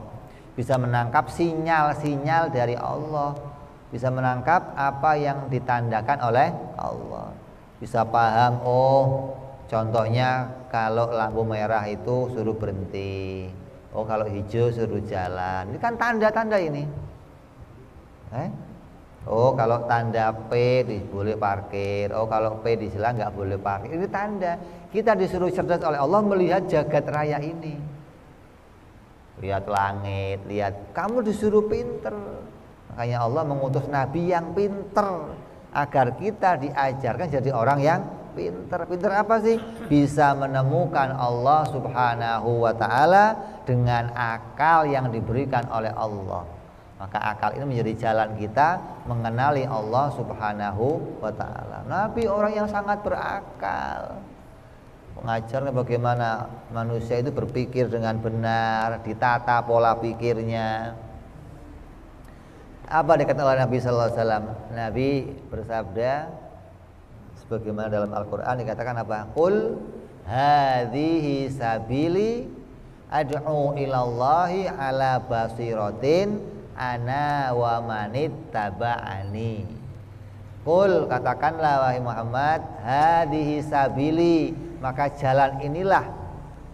bisa menangkap sinyal-sinyal dari Allah, bisa menangkap apa yang ditandakan oleh Allah, bisa paham, oh contohnya kalau lampu merah itu suruh berhenti, oh kalau hijau suruh jalan. Ini kan tanda-tanda ini. Oh kalau tanda P boleh parkir, oh kalau P disilang nggak boleh parkir. Ini tanda. Kita disuruh cerdas oleh Allah melihat jagat raya ini. Lihat langit, lihat. Kamu disuruh pinter. Makanya Allah mengutus Nabi yang pinter agar kita diajarkan jadi orang yang pinter. Pinter apa sih? Bisa menemukan Allah Subhanahu wa ta'ala dengan akal yang diberikan oleh Allah. Maka akal ini menjadi jalan kita mengenali Allah Subhanahu wa ta'ala. Nabi orang yang sangat berakal, mengajarkan bagaimana manusia itu berpikir dengan benar, ditata pola pikirnya. Apa dikatakan oleh Nabi sallallahu alaihi wasallam? Nabi bersabda sebagaimana dalam Al-Qur'an dikatakan apa? Qul hadhihi sabili ad'u ilallahi ala basiratin ana wa manit taba'ani. Qul, katakanlah wahai Muhammad, hadhihi sabili, maka jalan inilah,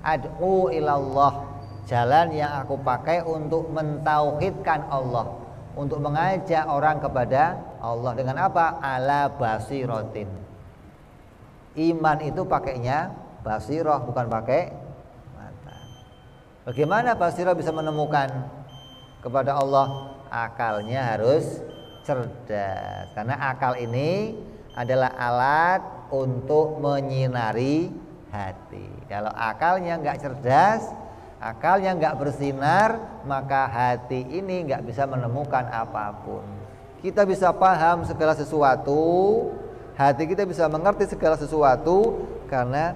ad'u ilallah, jalan yang aku pakai untuk mentauhidkan Allah, untuk mengajak orang kepada Allah. Dengan apa? Ala basiratin. Iman itu pakainya basirah, bukan pakai mata. Bagaimana basirah bisa menemukan kepada Allah? Akalnya harus cerdas, karena akal ini adalah alat untuk menyinari hati. Kalau akalnya nggak cerdas, akalnya nggak bersinar, maka hati ini nggak bisa menemukan apapun. Kita bisa paham segala sesuatu, hati kita bisa mengerti segala sesuatu karena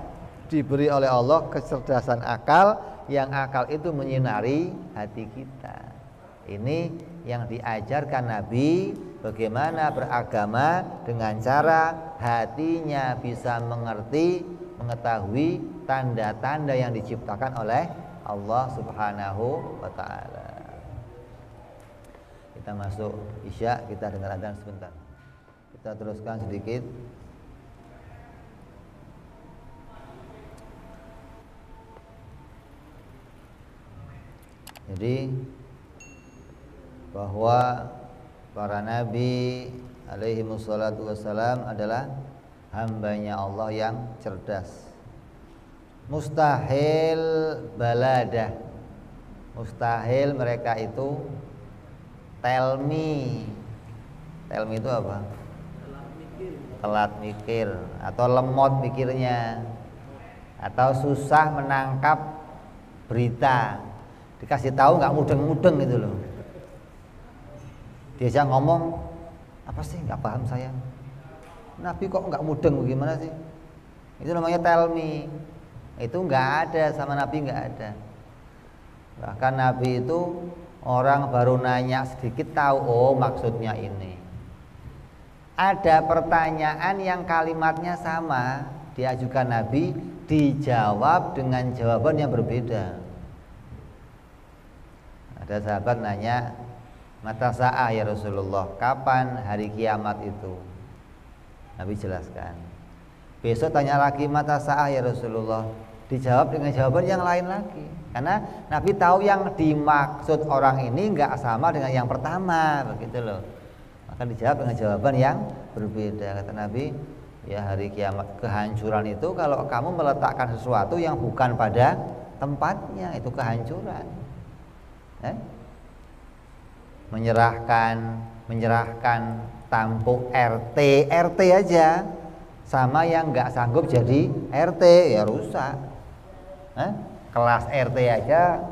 diberi oleh Allah kecerdasan akal, yang akal itu menyinari hati kita. Ini yang diajarkan Nabi, bagaimana beragama dengan cara hatinya bisa mengerti, mengetahui tanda-tanda yang diciptakan oleh Allah Subhanahu wa ta'ala. Kita masuk Isya, kita dengar adzan sebentar. Kita teruskan sedikit. Jadi bahwa para nabi alaihi wassalatu wassalam adalah hambanya Allah yang cerdas. Mustahil baladah, mustahil mereka itu telmi. Telmi itu apa? Telat mikir atau lemot mikirnya, atau susah menangkap berita. Dikasih tahu nggak mudeng-mudeng gitu loh. Diajak ngomong, apa sih nggak paham saya. Nabi kok nggak mudeng, bagaimana sih? Itu namanya telmi. Itu nggak ada, sama Nabi nggak ada. Bahkan Nabi itu orang baru nanya sedikit tahu, oh maksudnya ini. Ada pertanyaan yang kalimatnya sama, diajukan Nabi, dijawab dengan jawaban yang berbeda. Ada sahabat nanya, mata sa'ah ya Rasulullah, kapan hari kiamat itu? Nabi jelaskan. Besok tanya lagi, mata sa'ah ya Rasulullah, dijawab dengan jawaban yang lain lagi. Karena Nabi tahu yang dimaksud orang ini nggak sama dengan yang pertama, begitu loh. Maka dijawab dengan jawaban yang berbeda. Kata Nabi, ya hari kiamat, kehancuran itu kalau kamu meletakkan sesuatu yang bukan pada tempatnya, itu kehancuran. Menyerahkan tampuk RT aja sama yang nggak sanggup jadi RT, ya rusak. Kelas RT aja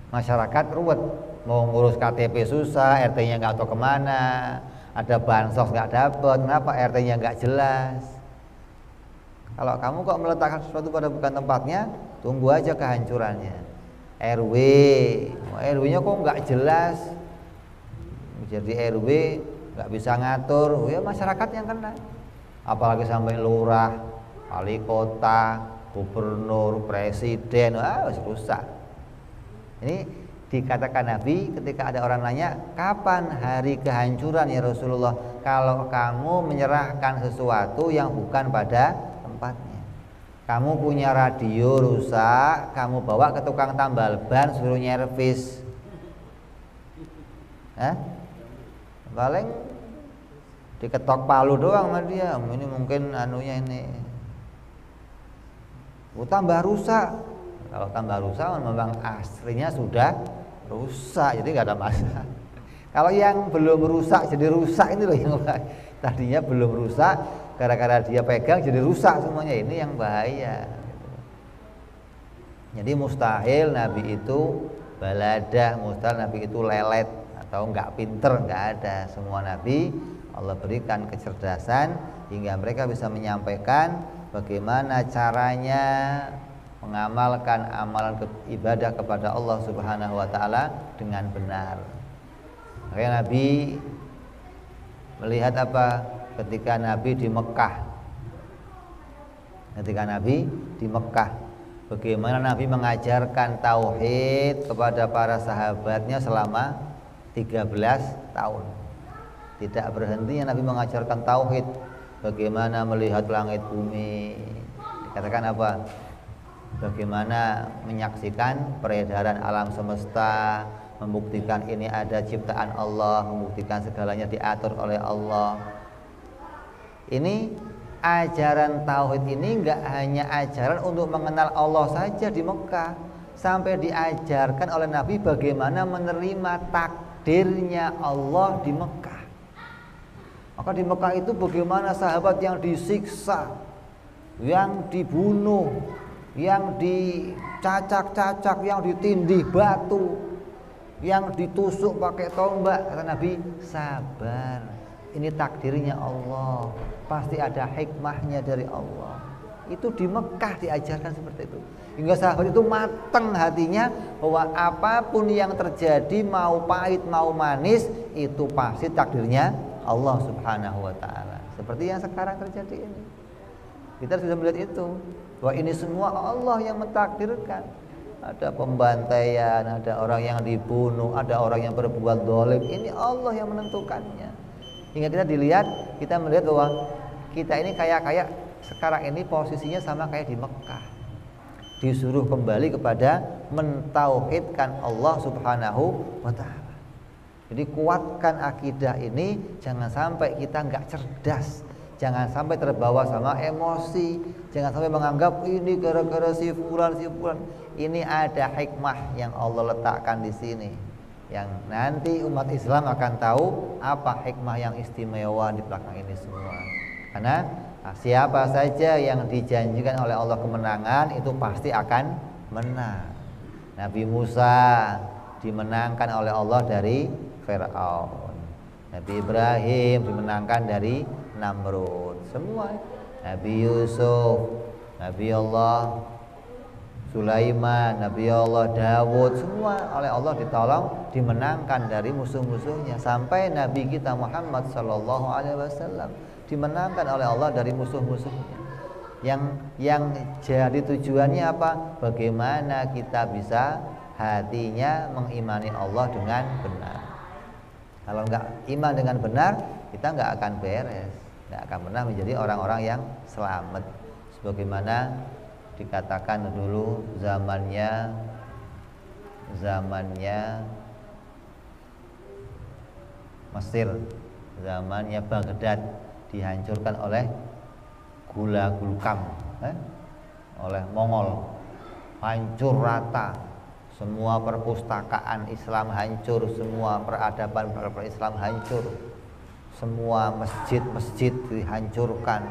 masyarakat ruwet, mau ngurus KTP susah, RT-nya nggak tahu kemana, ada bansos nggak dapet, kenapa RT-nya nggak jelas. Kalau kamu kok meletakkan sesuatu pada bukan tempatnya, tunggu aja kehancurannya. RW-nya kok nggak jelas, jadi RW nggak bisa ngatur, ya masyarakat yang kena. Apalagi sampai lurah, wali kota, gubernur, presiden, rusak. Ini dikatakan Nabi ketika ada orang nanya, kapan hari kehancuran ya Rasulullah? Kalau kamu menyerahkan sesuatu yang bukan pada tempatnya. Kamu punya radio rusak, kamu bawa ke tukang tambal ban, suruh nyervis. Paling diketok palu doang sama dia. Ini mungkin anunya ini. Tambah rusak. Kalau tambah rusak memang aslinya sudah rusak, jadi nggak ada masalah. Kalau yang belum rusak jadi rusak, ini loh yang tadinya belum rusak, gara-gara dia pegang jadi rusak semuanya, ini yang bahaya. Jadi mustahil Nabi itu baladah, mustahil Nabi itu lelet atau nggak pinter, nggak ada. Semua Nabi Allah berikan kecerdasan hingga mereka bisa menyampaikan bagaimana caranya mengamalkan amalan ibadah kepada Allah Subhanahu wa ta'ala dengan benar. Makanya Nabi melihat apa ketika Nabi di Mekah. Ketika Nabi di Mekah, bagaimana Nabi mengajarkan tauhid kepada para sahabatnya selama 13 tahun. Tidak berhentinya Nabi mengajarkan tauhid. Bagaimana melihat langit bumi. Dikatakan apa? Bagaimana menyaksikan peredaran alam semesta, membuktikan ini ada ciptaan Allah, membuktikan segalanya diatur oleh Allah. Ini ajaran tauhid ini enggak hanya ajaran untuk mengenal Allah saja di Mekah, sampai diajarkan oleh Nabi bagaimana menerima takdirnya Allah di Mekah. Maka di Mekah itu bagaimana sahabat yang disiksa, yang dibunuh, yang dicacak-cacak, yang ditindih batu, yang ditusuk pakai tombak. Kata Nabi, sabar, ini takdirnya Allah, pasti ada hikmahnya dari Allah. Itu di Mekah diajarkan seperti itu, hingga sahabat itu matang hatinya bahwa apapun yang terjadi, mau pahit mau manis, itu pasti takdirnya Allah Subhanahu wa ta'ala. Seperti yang sekarang terjadi ini, kita sudah melihat itu, bahwa ini semua Allah yang mentakdirkan. Ada pembantaian, ada orang yang dibunuh, ada orang yang berbuat zalim, ini Allah yang menentukannya. Hingga kita kita melihat bahwa kita ini kayak sekarang ini posisinya sama kayak di Mekah, disuruh kembali kepada mentauhidkan Allah Subhanahu wa ta'ala. Jadi kuatkan akidah ini, jangan sampai kita nggak cerdas, jangan sampai terbawa sama emosi, jangan sampai menganggap ini gara-gara si fulan. Ini ada hikmah yang Allah letakkan di sini, yang nanti umat Islam akan tahu apa hikmah yang istimewa di belakang ini semua. Karena siapa saja yang dijanjikan oleh Allah kemenangan, itu pasti akan menang. Nabi Musa dimenangkan oleh Allah dari Fir'aun, Nabi Ibrahim dimenangkan dari Namrud, semua. Nabi Yusuf, Nabi Allah Sulaiman, Nabi Allah Dawud, semua oleh Allah ditolong, dimenangkan dari musuh-musuhnya. Sampai Nabi kita Muhammad sallallahu alaihi wasallam dimenangkan oleh Allah dari musuh-musuhnya. Yang jadi tujuannya apa? Bagaimana kita bisa hatinya mengimani Allah dengan benar. Kalau enggak iman dengan benar, kita enggak akan beres, enggak akan pernah menjadi orang-orang yang selamat. Sebagaimana dikatakan dulu zamannya Mesir, zamannya Baghdad dihancurkan oleh Gulagulkam, oleh Mongol, hancur rata, semua perpustakaan Islam hancur, semua peradaban Islam hancur, semua masjid-masjid dihancurkan,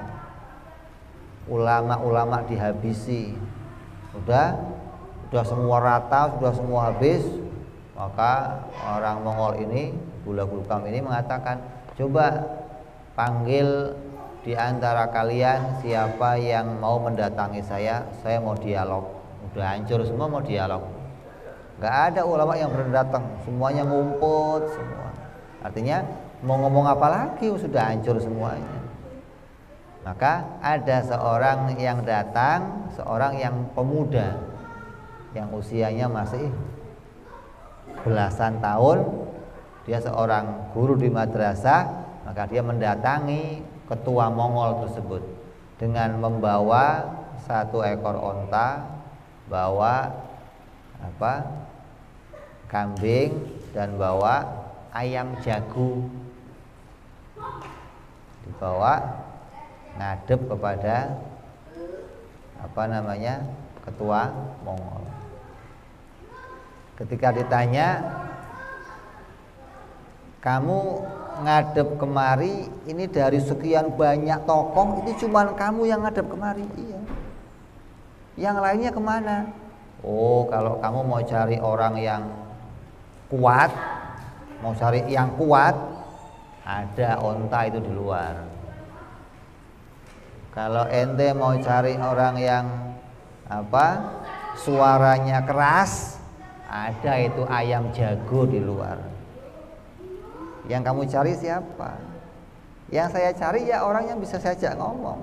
ulama-ulama dihabisi, sudah semua rata, sudah semua habis. Maka orang Mongol ini, Gulagulkam ini mengatakan, coba panggil di antara kalian siapa yang mau mendatangi saya mau dialog. Udah hancur semua, mau dialog, nggak ada ulama yang berani datang, semuanya ngumpul semua. Artinya mau ngomong apa lagi, sudah hancur semuanya. Maka ada seorang yang datang, seorang yang pemuda, yang usianya masih belasan tahun, dia seorang guru di madrasah. Maka dia mendatangi ketua Mongol tersebut dengan membawa satu ekor onta, bawa kambing, dan bawa ayam jago, dibawa ngadep kepada ketua Mongol. Ketika ditanya, kamu ngadep kemari ini dari sekian banyak tokoh, ini cuman kamu yang ngadep kemari? Iya. Yang lainnya kemana? Oh, kalau kamu mau cari orang yang kuat, mau cari yang kuat, ada onta itu di luar. Kalau ente mau cari orang yang suaranya keras, ada itu ayam jago di luar. Yang kamu cari siapa? Yang saya cari ya orang yang bisa saya ajak ngomong.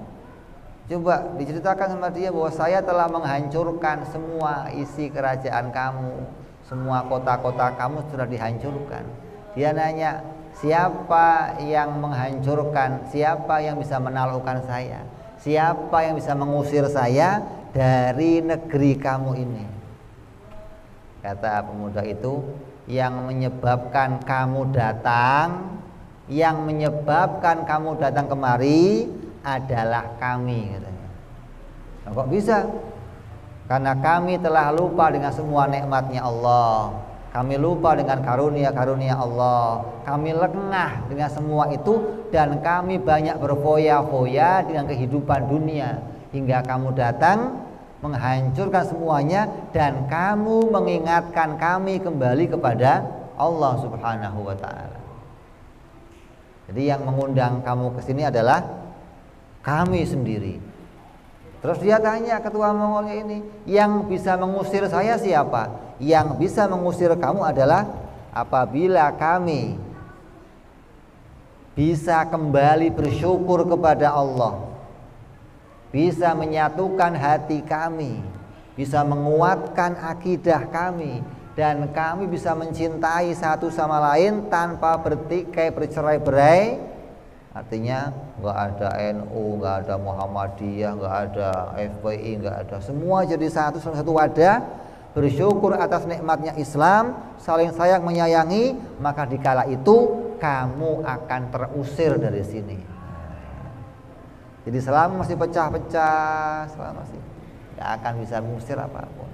Coba diceritakan sama dia bahwa saya telah menghancurkan semua isi kerajaan kamu, semua kota-kota kamu sudah dihancurkan. Dia nanya, siapa yang menghancurkan? Siapa yang bisa menaklukkan saya? Siapa yang bisa mengusir saya dari negeri kamu ini? Kata pemuda itu, yang menyebabkan kamu datang kemari adalah kami, katanya. Nah, kok bisa? Karena kami telah lupa dengan semua nikmatnya Allah. Kami lupa dengan karunia-karunia Allah. Kami lengah dengan semua itu, dan kami banyak berfoya-foya dengan kehidupan dunia, hingga kamu datang menghancurkan semuanya, dan kamu mengingatkan kami kembali kepada Allah Subhanahu wa ta'ala. Jadi yang mengundang kamu ke sini adalah kami sendiri. Terus dia tanya ketua Mongolnya ini, yang bisa mengusir saya siapa? Yang bisa mengusir kamu adalah apabila kami bisa kembali bersyukur kepada Allah, bisa menyatukan hati kami, bisa menguatkan akidah kami, dan kami bisa mencintai satu sama lain tanpa bertikai bercerai-berai. Artinya nggak ada NU, nggak ada Muhammadiyah, nggak ada FPI, nggak ada, semua jadi satu wadah, bersyukur atas nikmatnya Islam, saling sayang menyayangi, maka dikala itu kamu akan terusir dari sini. Jadi selama masih pecah-pecah, selama masih nggak akan bisa mengusir apapun.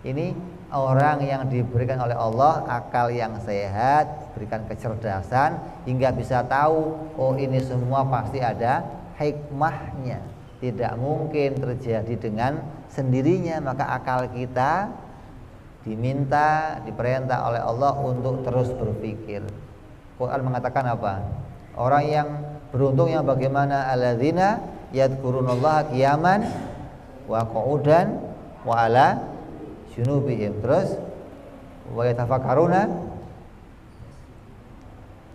Ini orang yang diberikan oleh Allah akal yang sehat, berikan kecerdasan hingga bisa tahu, oh ini semua pasti ada hikmahnya, tidak mungkin terjadi dengan sendirinya. Maka akal kita diperintah oleh Allah untuk terus berpikir. Quran mengatakan apa? Orang yang beruntung yang bagaimana? Alladzina yadhkurunallaha qiyaman wa qu'udan wa ala junubihim. Terus wa yatafakkaruna,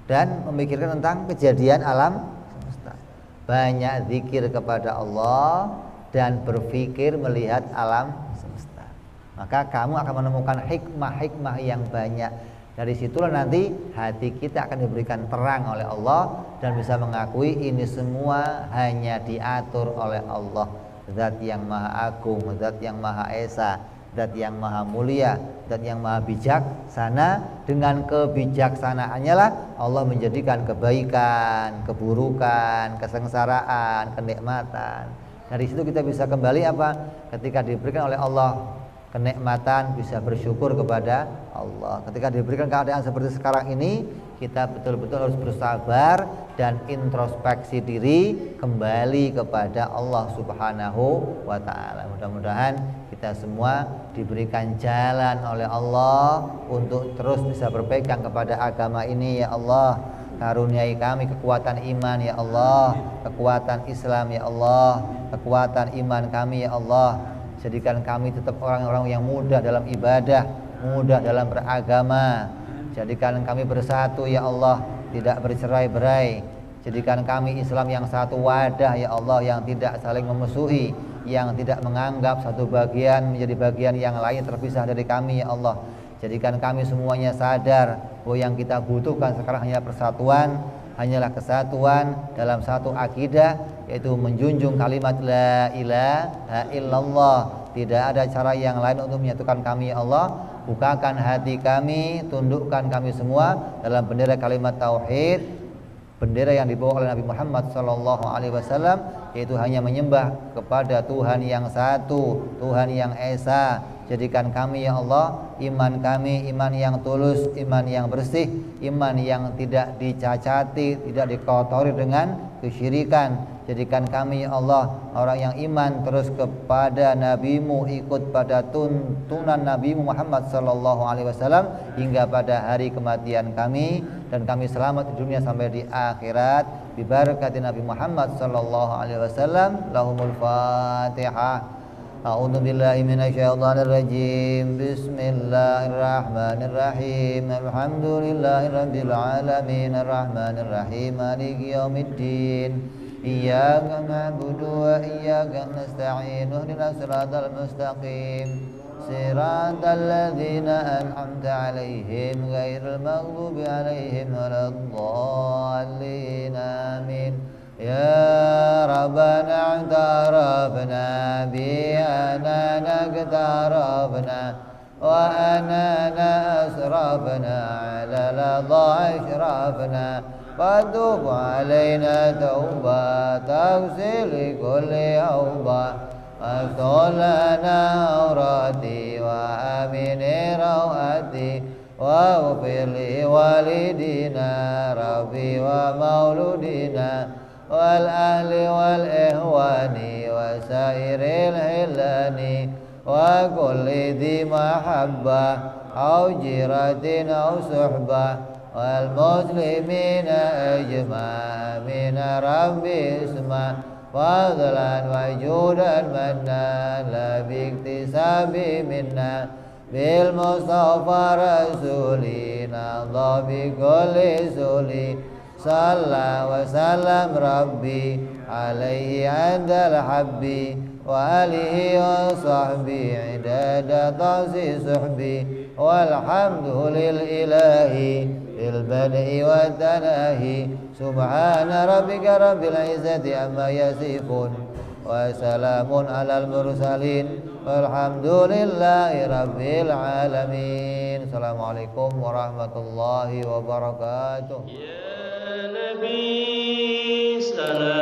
dan memikirkan tentang kejadian alam semesta. Banyak zikir kepada Allah dan berpikir melihat alam semesta, maka kamu akan menemukan hikmah-hikmah yang banyak. Dari situlah nanti hati kita akan diberikan terang oleh Allah dan bisa mengakui ini semua hanya diatur oleh Allah, Zat yang Maha Agung, Zat yang Maha Esa, Zat yang Maha Mulia, Zat yang Maha Bijaksana. Dengan kebijaksanaannya lah Allah menjadikan kebaikan, keburukan, kesengsaraan, kenikmatan. Dari situ kita bisa kembali apa? Ketika diberikan oleh Allah kenikmatan, bisa bersyukur kepada Allah. Ketika diberikan keadaan seperti sekarang ini, kita betul-betul harus bersabar dan introspeksi diri kembali kepada Allah Subhanahu wa ta'ala. Mudah-mudahan kita semua diberikan jalan oleh Allah untuk terus bisa berpegang kepada agama ini. Ya Allah, karuniai kami kekuatan iman ya Allah, kekuatan Islam ya Allah, kekuatan iman kami ya Allah. Jadikan kami tetap orang-orang yang mudah dalam ibadah, mudah dalam beragama. Jadikan kami bersatu ya Allah, tidak bercerai-berai. Jadikan kami Islam yang satu wadah ya Allah, yang tidak saling memusuhi, yang tidak menganggap satu bagian menjadi bagian yang lain terpisah dari kami ya Allah. Jadikan kami semuanya sadar bahwa yang kita butuhkan sekarang hanya persatuan, hanyalah kesatuan dalam satu akidah, yaitu menjunjung kalimat la ilaha illallah. Tidak ada cara yang lain untuk menyatukan kami ya Allah. Bukakan hati kami, tundukkan kami semua dalam bendera kalimat tauhid, bendera yang dibawa oleh Nabi Muhammad SAW, yaitu hanya menyembah kepada Tuhan yang satu, Tuhan yang esa. Jadikan kami ya Allah, iman kami iman yang tulus, iman yang bersih, iman yang tidak dicacati, tidak dikotori dengan kesyirikan. Jadikan kami ya Allah orang yang iman terus kepada Nabi-Mu, ikut pada tuntunan Nabi-Mu Muhammad SAW hingga pada hari kematian kami, dan kami selamat di dunia sampai di akhirat bi barakati Nabi Muhammad SAW. Lahumul Fatihah. A'udzu billahi minasyaitonir rajim. Bismillahirrahmanirrahim. Alhamdulillahirabbil alamin arrahmanir rahim maliki yaumiddin. Iyyaka na'budu wa iyyaka nasta'in. Ihdinas siratal mustaqim. Siratal ladzina an'amta 'alaihim ghairil maghdubi 'alaihim waladdallin. Amin. Ya Rabbana i'tarafna bi anana i'tarafna wa anana asrafna ala ladha ashrafna فتب علينا توبة تغسل لكل أوبة واغفر لنا عوراتي وآمن روآتي واغفر لوالدينا ربي ومولودنا والأهل والإخوان وسائر الهلان وكل ذي محبة أو جيرة أو صحبة والمسلمين أجمع من ربي اسمه فضلا وجودا منا لا باكتساب منا بالمصطفى رسولنا الله بكل سولي صلى وسلم ربي عليه عند الحب وآله وصحبه عدد طاس صحبي والحمد للإله في البدء والتناهي سبحان ربك رب العزة عما يصفون وسلام على المرسلين والحمد لله رب العالمين. Assalamualaikum warahmatullahi wabarakatuh. Ya Nabi salam